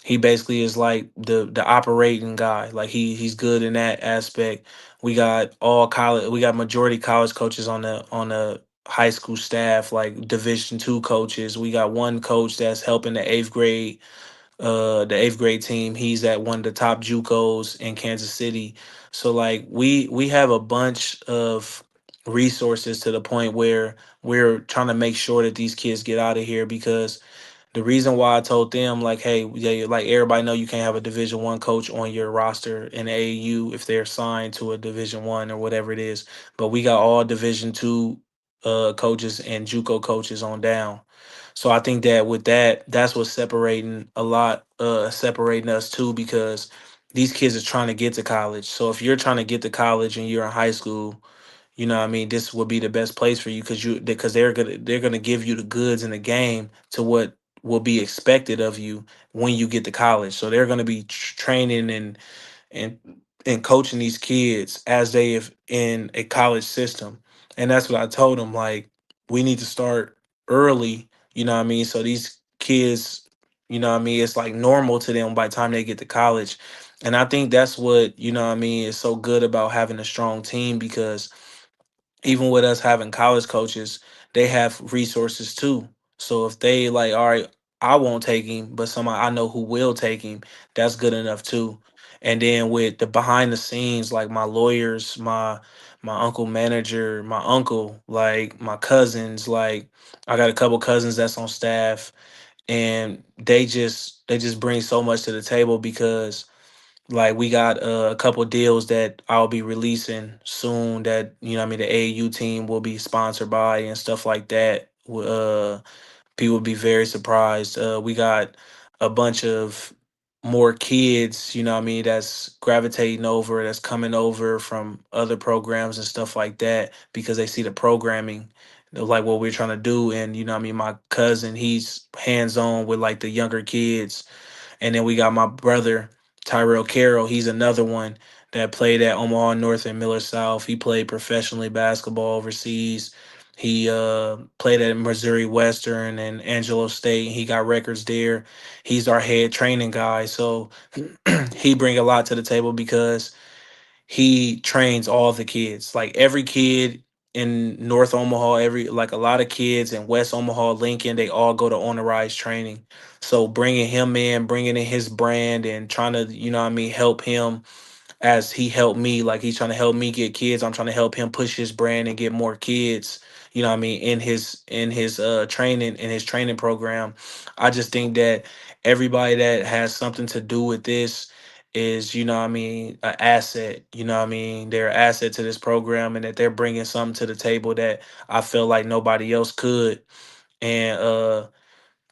He basically is like the operating guy. Like he's good in that aspect. We got all college. We got majority college coaches on the high school staff, like Division II coaches. We got one coach that's helping the eighth grade team. He's at one of the top JUCOs in Kansas City. So like we have a bunch of resources to the point where we're trying to make sure that these kids get out of here, because the reason why I told them like, hey, yeah, like everybody know you can't have a Division I coach on your roster in AAU if they're signed to a Division I or whatever it is. But we got all Division II coaches and JUCO coaches on down. So I think that with that, that's what's separating us too, because these kids are trying to get to college. So if you're trying to get to college and you're in high school, you know what I mean, this would be the best place for you, because they're gonna give you the goods in the game to what will be expected of you when you get to college. So they're gonna be training and and coaching these kids as they if in a college system. And that's what I told them, like, we need to start early, you know what I mean? So these kids, you know what I mean, it's like normal to them by the time they get to college. And I think that's what, you know what I mean, is so good about having a strong team, because even with us having college coaches, they have resources too. So if they like, all right, I won't take him, but somebody I know who will take him, that's good enough too. And then with the behind the scenes, like my lawyers, my uncle manager, my uncle, like my cousins, like I got a couple cousins that's on staff, and they just bring so much to the table, because like we got a couple deals that I'll be releasing soon that, you know what I mean, the AAU team will be sponsored by and stuff like that. People will be very surprised. We got a bunch of more kids, you know what I mean, that's gravitating over, that's coming over from other programs and stuff like that, because they see the programming, like what we're trying to do. And you know what I mean, my cousin, he's hands on with like the younger kids. And then we got my brother, Tyrell Carroll. He's another one that played at Omaha North and Miller South. He played professionally basketball overseas. He played at Missouri Western and Angelo State. He got records there. He's our head training guy. So he bring a lot to the table, because he trains all the kids. Like every kid in North Omaha, every like a lot of kids in West Omaha, Lincoln, they all go to On the Rise training. So bringing him in, bringing in his brand, and trying to, you know what I mean, help him as he helped me. Like he's trying to help me get kids. I'm trying to help him push his brand and get more kids, you know what I mean, in his training, in his training program. I just think that everybody that has something to do with this is, you know what I mean, an asset. You know what I mean, they're an asset to this program, and that they're bringing something to the table that I feel like nobody else could. And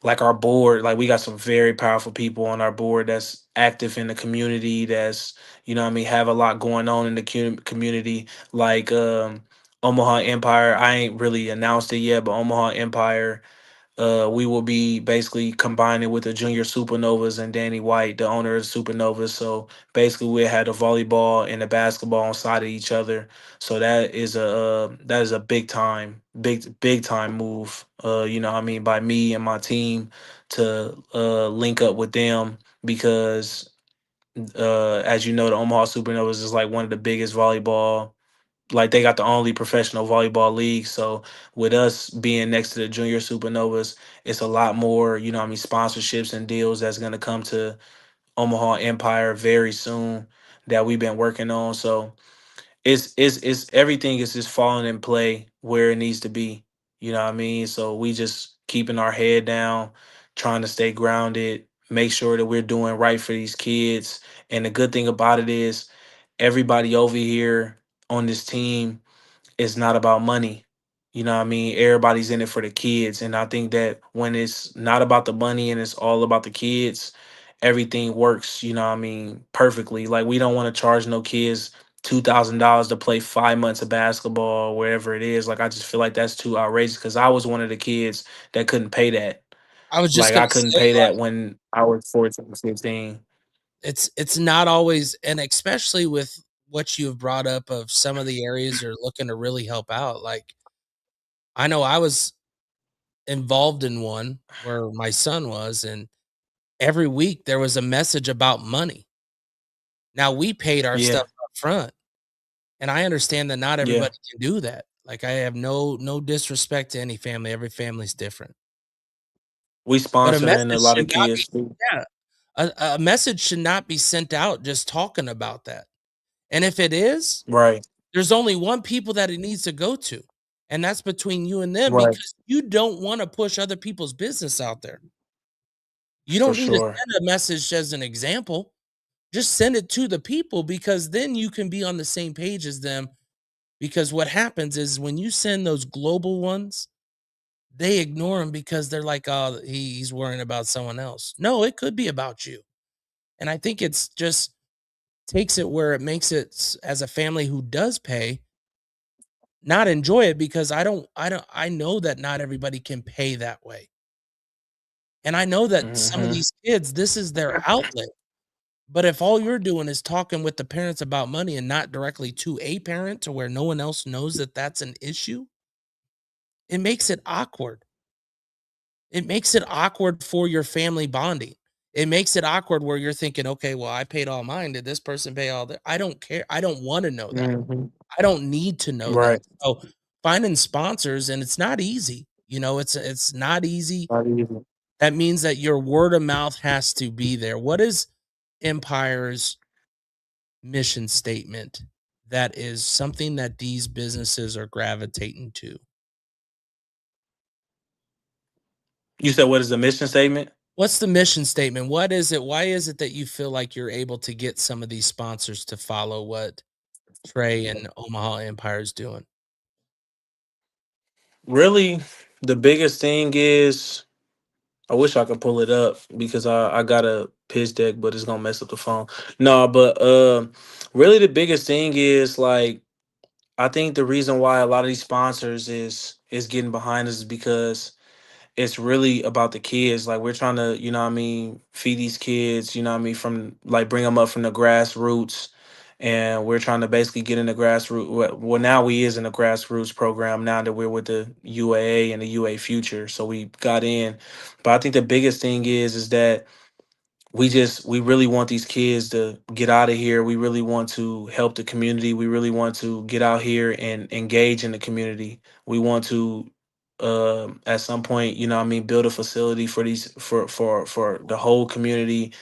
like our board, like we got some very powerful people on our board that's active in the community, that's, you know what I mean, have a lot going on in the community, like Omaha Empire. I ain't really announced it yet, but Omaha Empire, we will be basically combining with the Junior Supernovas and Danny White, the owner of Supernovas. So basically, we had the volleyball and the basketball on side of each other. So that is a big time move. You know, what I mean, by me and my team to link up with them, because as you know, the Omaha Supernovas is like one of the biggest volleyball, like they got the only professional volleyball league. So with us being next to the Junior Supernovas, it's a lot more, you know what I mean, sponsorships and deals that's gonna come to Omaha Empire very soon that we've been working on. So it's everything is just falling in play where it needs to be. You know what I mean? So we just keeping our head down, trying to stay grounded, make sure that we're doing right for these kids. And the good thing about it is everybody over here on this team, it's not about money. You know what I mean? Everybody's in it for the kids. And I think that when it's not about the money and it's all about the kids, everything works, you know what I mean, perfectly. Like we don't want to charge no kids $2,000 to play 5 months of basketball or wherever it is. Like I just feel like that's too outrageous, because I was one of the kids that couldn't pay that. I was just Like gonna I couldn't say, pay that like, when I was 14, 15. it's not always, and especially with what you have brought up of some of the areas you're looking to really help out. Like I know I was involved in one where my son was, and every week there was a message about money. Now we paid our Yeah. stuff up front, and I understand that not Yeah. everybody can do that. Like, I have no disrespect to any family. Every family's different. We But a sponsoring a message lot should of not be kids too. yeah. A message should not be sent out just talking about that. And if it is, Right. there's only one people that it needs to go to, and that's between you and them Right. because you don't wanna push other people's business out there. You For don't need to sure. send a message as an example. Just send it to the people because then you can be on the same page as them, because what happens is when you send those global ones, they ignore them because they're like, "Oh, he's worrying about someone else." No, it could be about you. And I think it's just takes it where it makes it as a family who does pay, not enjoy it because I know that not everybody can pay that way. And I know that some of Mhm. these kids, this is their outlet. But if all you're doing is talking with the parents about money and not directly to a parent to where no one else knows that that's an issue, it makes it awkward. It makes it awkward for your family bonding. It makes it awkward where you're thinking, okay, well, I paid all mine. Did this person pay all that? I don't care. I don't want to know that. Mhm. I don't need to know that. Right. So finding sponsors, and it's not easy. It's not easy. Not easy. That means that your word of mouth has to be there. What is Empire's mission statement that is something that these businesses are gravitating to? You said what is the mission statement? What's the mission statement? What is it? Why is it that you feel like you're able to get some of these sponsors to follow what Trey and Omaha Empire is doing? Really, the biggest thing is I wish I could pull it up because I got a pitch deck, but it's gonna mess up the phone. No, but really the biggest thing is like I think the reason why a lot of these sponsors is getting behind us is because it's really about the kids. Like we're trying to, you know what I mean, feed these kids, you know what I mean, from like bring them up from the grassroots. And we're trying to basically get in the grassroots. Well, now we is in the grassroots program now that we're with the UAA and the UA Future. So we got in. But I think the biggest thing is that we really want these kids to get out of here. We really want to help the community. We really want to get out here and engage in the community. We want to at some point, you know what I mean, build a facility for these for the whole community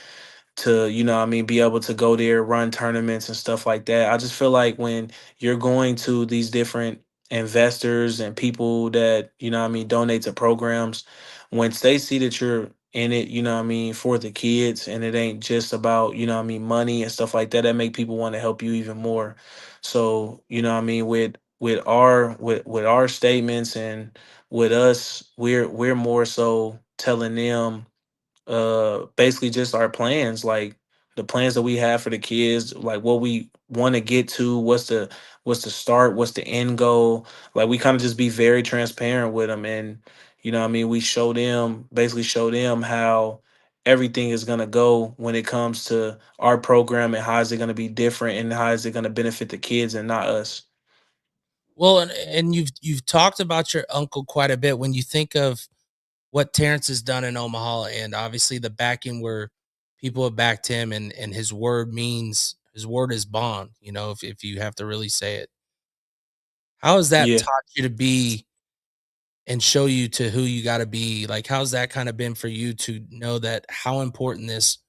to, you know what I mean, be able to go there, run tournaments and stuff like that. I just feel like when you're going to these different investors and people that, you know what I mean, donate to programs, once they see that you're in it, you know what I mean, for the kids and it ain't just about, you know what I mean, money and stuff like that, that make people want to help you even more. So, you know what I mean, with our statements and with us, we're more so telling them basically just our plans, like the plans that we have for the kids, like what we want to get to, what's the start, what's the end goal. Like we kind of just be very transparent with them, and you know what I mean, we basically show them how everything is going to go when it comes to our program and how is it going to be different and how is it going to benefit the kids and not us. Well, and you've talked about your uncle quite a bit. When you think of what Terrence has done in Omaha, and obviously the backing where people have backed him, and his word is bond. If you have to really say it, how has that Yeah. taught you to be and show you to who you got to be? Like, how's that kind of been for you to know that how important this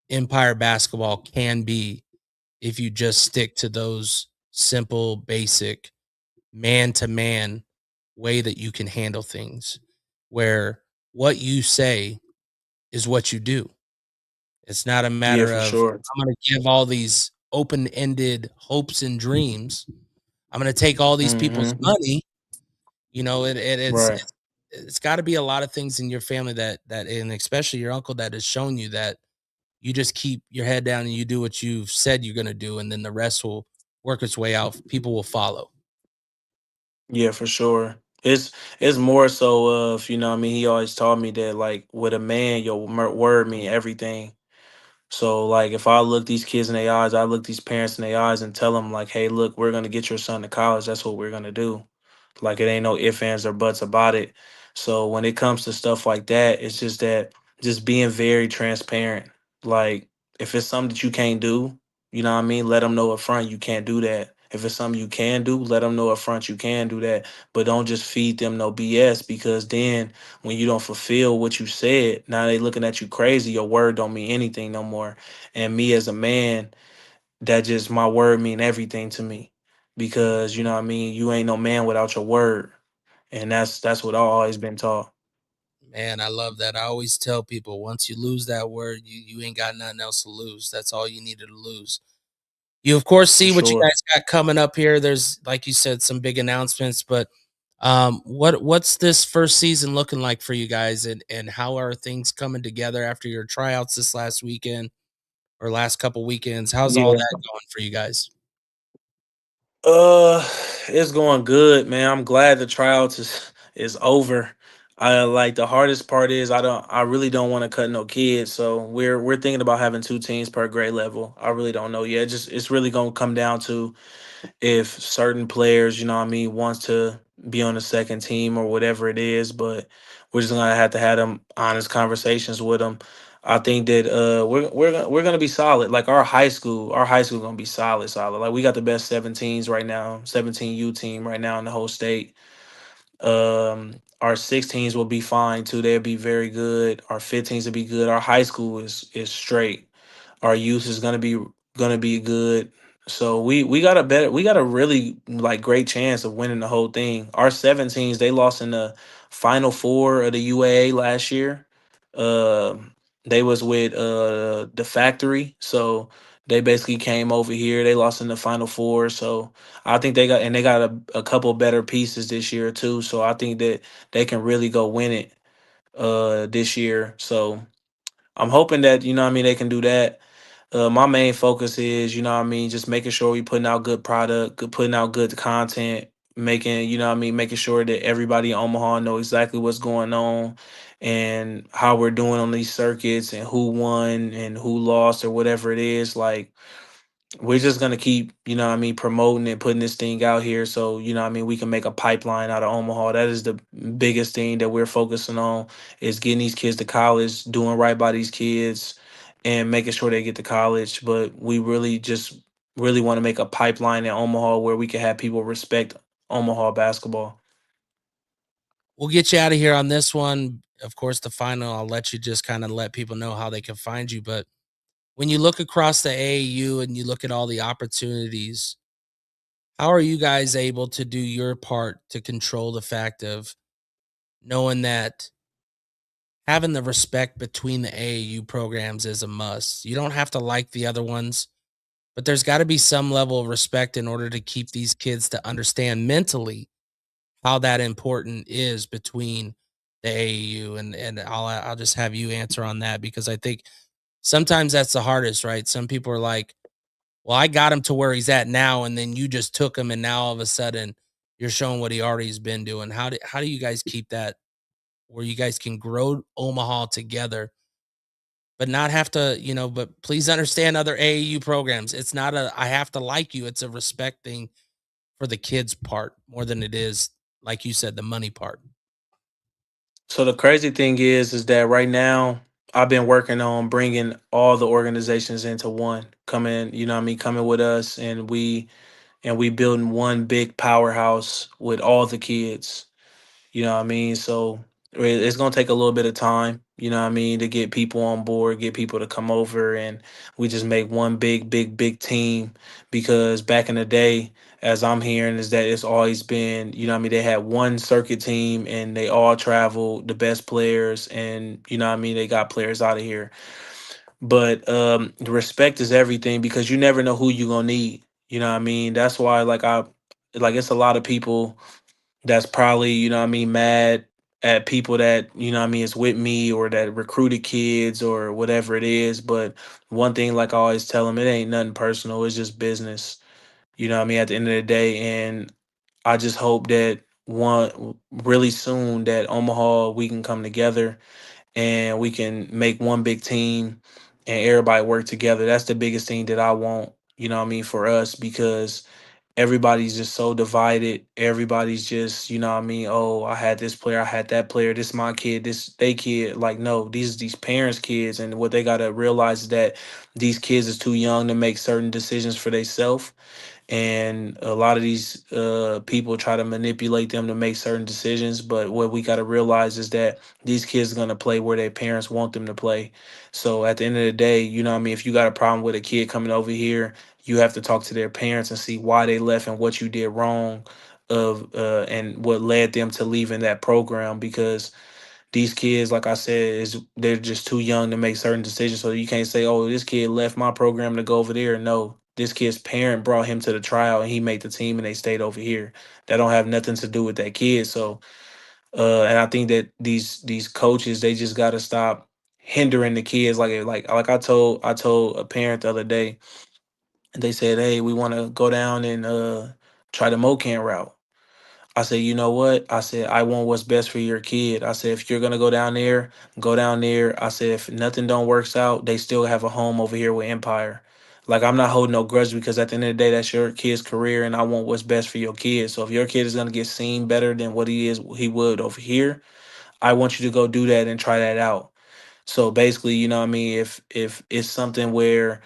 Empire basketball can be if you just stick to those simple, basic, man to man way that you can handle things, where what you say is what you do. It's not a Yeah, matter for of sure. I'm going to give all these open-ended hopes and dreams. I'm going to take all these people's Hmm. money. It's Right. it's, it's got to be a lot of things in your family and especially your uncle that has shown you that you just keep your head down and you do what you've said you're going to do, and then the rest will work its way out. People will follow. Yeah, for sure. It's more so of, you know what I mean, he always taught me that like with a man, your word mean everything. So like if I look these kids in their eyes, I look these parents in their eyes and tell them like, hey, look, we're gonna get your son to college. That's what we're gonna do. Like it ain't no ifs, ands, or buts about it. So when it comes to stuff like that, it's just that just being very transparent. Like, if it's something that you can't do, you know what I mean? Let them know up front you can't do that. If it's something you can do, let them know up front you can do that. But don't just feed them no BS, because then when you don't fulfill what you said, now they looking at you crazy. Your word don't mean anything no more. And me as a man, that just my word mean everything to me, because you know what I mean. You ain't no man without your word, and that's what I've always been taught. Man, I love that. I always tell people once you lose that word, you ain't got nothing else to lose. That's all you needed to lose. You of course For see what you sure. guys got coming up here. There's, like you said, some big announcements, but what's this first season looking like for you guys, and how are things coming together after your tryouts this last weekend or last couple weekends? How's all Yeah. that going for you guys? Uh, it's going good, man. I'm glad the tryouts is over. I like the hardest part is I really don't want to cut no kids, so we're thinking about having 2 teams per grade level. I really don't know yet. Just it's really gonna come down to if certain players, you know what I mean, wants to be on the second team or whatever it is, but we're just gonna have to have them honest conversations with them. I think that we're gonna be solid. Like our high school gonna be solid. Like we got the best 17s right now, 17U team right now in the whole state. Our 16s will be fine too. They'll be very good. Our 15s will be good. Our high school is straight. Our youth is gonna be good. So we got a really like great chance of winning the whole thing. Our 17s, they lost in the final four of the UAA last year. They was with the factory, so they basically came over here. They lost in the final four, so I think they got a couple better pieces this year too. So I think that they can really go win it this year. So I'm hoping that, you know what I mean, they can do that. My main focus is, you know what I mean, just making sure we putting out good product, putting out good content, making, you know what I mean, making sure that everybody in Omaha know exactly what's going on and how we're doing on these circuits and who won and who lost or whatever it is. Like, we're just gonna keep, you know what I mean, promoting and putting this thing out here, so you know what I mean, we can make a pipeline out of Omaha. That is the biggest thing that we're focusing on, is getting these kids to college, doing right by these kids, and making sure they get to college. But we really want to make a pipeline in Omaha where we can have people respect Omaha basketball. We'll get you out of here on this one. Of course, the final, I'll let you just kind of let people know how they can find you. But when you look across the AAU and you look at all the opportunities, how are you guys able to do your part to control the fact of knowing that having the respect between the AAU programs is a must? You don't have to like the other ones, but there's got to be some level of respect in order to keep these kids to understand mentally how that important is between the AAU, and I'll just have you answer on that, because I think sometimes that's the hardest, right? Some people are like, "Well, I got him to where he's at now, and then you just took him, and now all of a sudden you're showing what he already's been doing." How do you guys keep that where you guys can grow Omaha together, but not have to, but please understand other AAU programs. It's not a I have to like you. It's a respect thing for the kids part more than it is, like you said, the money part. So the crazy thing is that right now I've been working on bringing all the organizations into one, coming, you know what I mean, coming with us, and we building one big powerhouse with all the kids. You know what I mean? So it's gonna take a little bit of time, you know what I mean, to get people on board, get people to come over, and we just make one big team. Because back in the day, as I'm hearing, is that it's always been, you know what I mean, they had one circuit team and they all traveled, the best players, and you know what I mean, they got players out of here. But the respect is everything, because you never know who you're gonna need. You know what I mean? That's why like it's a lot of people that's probably, you know what I mean, mad at people that, you know what I mean, is with me or that recruited kids or whatever it is. But one thing, like I always tell them, it ain't nothing personal. It's just business. You know what I mean, at the end of the day. And I just hope that one really soon that Omaha, we can come together and we can make one big team and everybody work together. That's the biggest thing that I want, you know what I mean, for us, because everybody's just so divided. Everybody's just, you know what I mean? Oh, I had this player, I had that player, this my kid, this they kid. Like, no, these parents' kids. And what they gotta realize is that these kids is too young to make certain decisions for themselves. And a lot of these people try to manipulate them to make certain decisions, but what we got to realize is that these kids are going to play where their parents want them to play. So at the end of the day, you know what I mean, if you got a problem with a kid coming over here, you have to talk to their parents and see why they left and what you did wrong of and what led them to leaving that program. Because these kids, like I said, is they're just too young to make certain decisions. So you can't say, "Oh, this kid left my program to go over there." No, this kid's parent brought him to the tryout, and he made the team, and they stayed over here. That don't have nothing to do with that kid. So, and I think that these coaches, they just got to stop hindering the kids. Like I told a parent the other day, and they said, "Hey, we want to go down and try the Mocan route." I said, you know what? I said, I want what's best for your kid. I said, if you're gonna go down there, go down there. I said, if nothing don't works out, they still have a home over here with Empire. Like, I'm not holding no grudge, because at the end of the day, that's your kid's career, and I want what's best for your kid. So if your kid is gonna get seen better than what he would over here, I want you to go do that and try that out. So basically, you know what I mean? If it's something where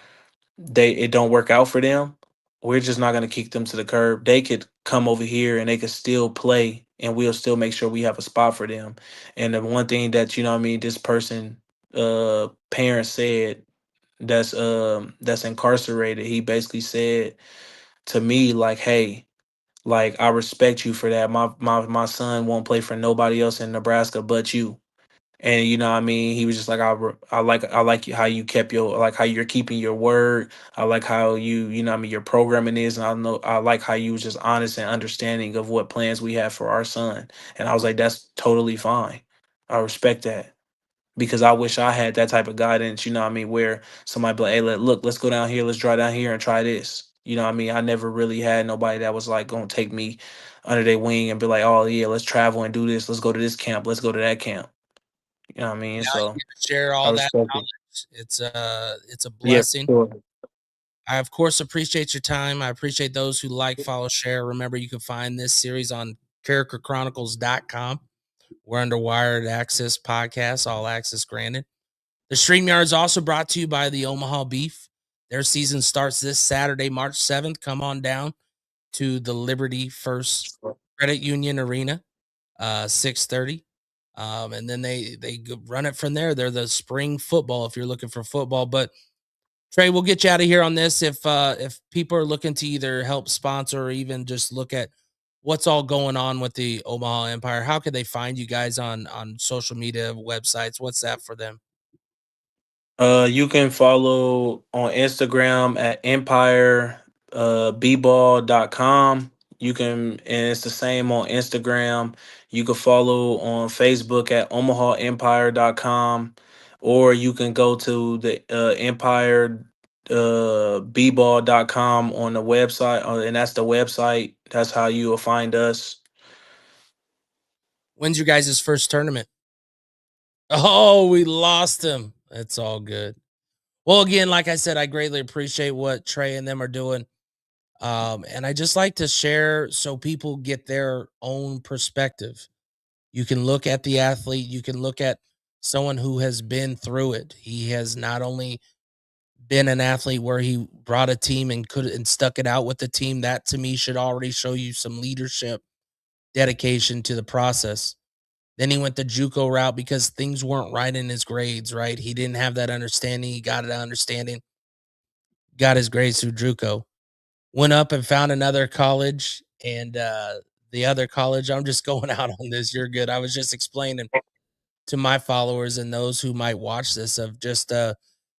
it don't work out for them, we're just not gonna kick them to the curb. They could come over here and they could still play, and we'll still make sure we have a spot for them. And the one thing that, you know what I mean, this person parent said, that's incarcerated, he basically said to me, like, hey, like, I respect you for that. My son won't play for nobody else in Nebraska but you. And you know what I mean, he was just like, I like how you kept your, like, how you're keeping your word. I like how you know what I mean, your programming is, and I like how you was just honest and understanding of what plans we have for our son. And I was like, that's totally fine. I respect that, because I wish I had that type of guidance. You know what I mean, where somebody be like, hey, look, let's go down here, let's drive down here and try this. You know what I mean? I never really had nobody that was like gonna take me under their wing and be like, oh yeah, let's travel and do this. Let's go to this camp. Let's go to that camp. You know what I mean? Now you So get to share I all that respect it. knowledge. It's a Yeah, blessing. for sure. I of course appreciate your time. I appreciate those who like, follow, share. Remember, you can find this series on characterchronicles.com. We're under Wired Access Podcast, all access granted. The StreamYard is also brought to you by the Omaha Beef. Their season starts this Saturday, March 7th. Come on down to the Liberty First Credit Union Arena, 6:30. And then they run it from there. They're the spring football if you're looking for football. But Trey, we'll get you out of here on this. If people are looking to either help sponsor or even just look at what's all going on with the Omaha Empire, how can they find you guys on social media, websites? What's that for them? You can follow on Instagram at Empire bball.com. You can, and it's the same on Instagram. You can follow on Facebook at omahaempire.com, or you can go to the Empire bball.com on the website, and that's the website. That's how you will find us. When's your guys' first tournament? Oh, we lost him. It's all good. Well, again, like I said, I greatly appreciate what Trey and them are doing. And I just like to share so people get their own perspective. You can look at the athlete, you can look at someone who has been through it. He has not only been an athlete where he brought a team and stuck it out with the team. That to me should already show you some leadership, dedication to the process. Then he went the JUCO route because things weren't right in his grades, right? He didn't have that understanding. He got an understanding, got his grades through JUCO. Went up and found another college, and the other college, I'm just going out on this. You're good. I was just explaining to my followers and those who might watch this of just the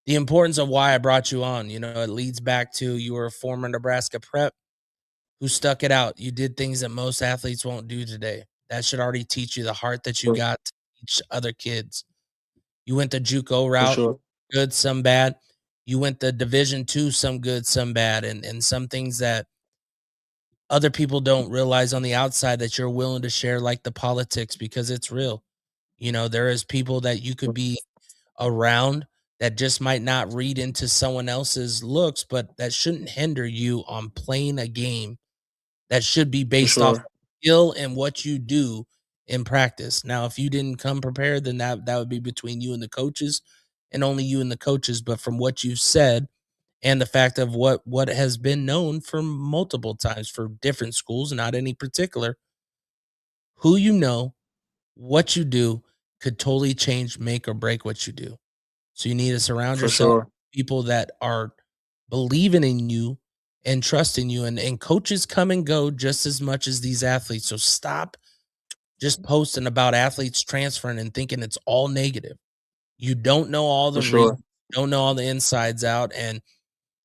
importance of why I brought you on. You know, it leads back to you were a former Nebraska prep who stuck it out. You did things that most athletes won't do today. That should already teach you the heart that you For, got to teach other kids. You went the JUCO for route, sure. good, some bad. You went the Division II, some good, some bad, and some things that other people don't realize on the outside that you're willing to share, like the politics, because it's real. You know, there is people that you could be around that just might not read into someone else's looks, but that shouldn't hinder you on playing a game that should be based sure. off skill and what you do in practice. Now, if you didn't come prepared, then that would be between you and the coaches, and only you and the coaches. But from what you've said and the fact of what has been known for multiple times for different schools, not any particular, who you know, what you do could totally change, make or break what you do. So you need to surround For yourself sure. with people that are believing in you and trusting you. And coaches come and go just as much as these athletes. So stop just posting about athletes transferring and thinking it's all negative. You don't know all For the reasons, sure. don't know all the insides out. And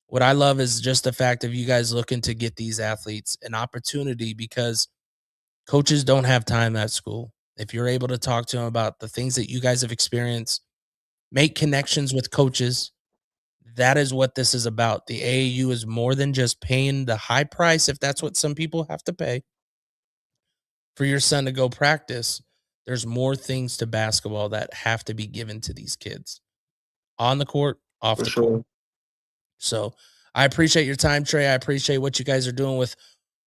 what I love is just the fact of you guys looking to get these athletes an opportunity, because coaches don't have time at school. If you're able to talk to them about the things that you guys have experienced, make connections with coaches. That is what this is about. The AAU is more than just paying the high price, if that's what some people have to pay for your son to go practice. There's more things to basketball that have to be given to these kids on the court, off For the court. sure. So I appreciate your time, Trey. I appreciate what you guys are doing with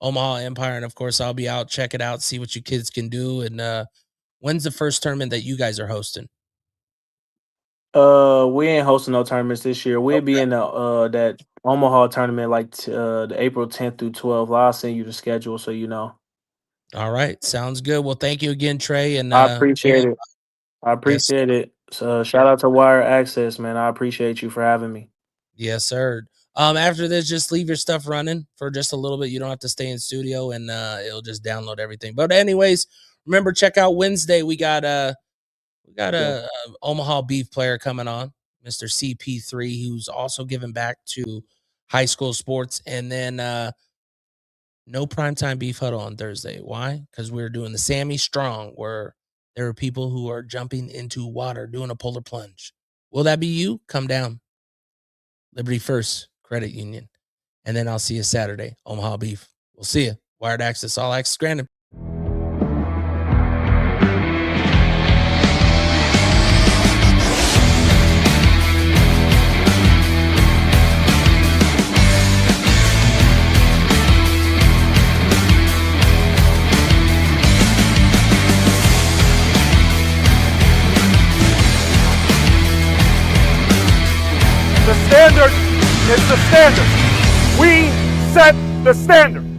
Omaha Empire. And of course, I'll be out, check it out, see what you kids can do. And when's the first tournament that you guys are hosting? We ain't hosting no tournaments this year. We'll be in the that Omaha tournament like the April 10th through 12th. I'll send you the schedule so you know. All right. Sounds good. Well, thank you again, Trey. And I appreciate it. I yes, appreciate it. So shout out to Wire Access, man. I appreciate you for having me. yes, sir. After this, just leave your stuff running for just a little bit. You don't have to stay in studio, and it'll just download everything. But anyways, remember, check out Wednesday. We got a Omaha Beef player coming on, Mr. CP3, who's also giving back to high school sports. And then no primetime beef huddle on Thursday. Why? Because we're doing the Sammy Strong, where there are people who are jumping into water doing a polar plunge. Will that be you? Come down. Liberty First Credit Union. And then I'll see you Saturday, Omaha Beef. We'll see you. Wired Access, all access granted. The standard is the standard. We set the standard.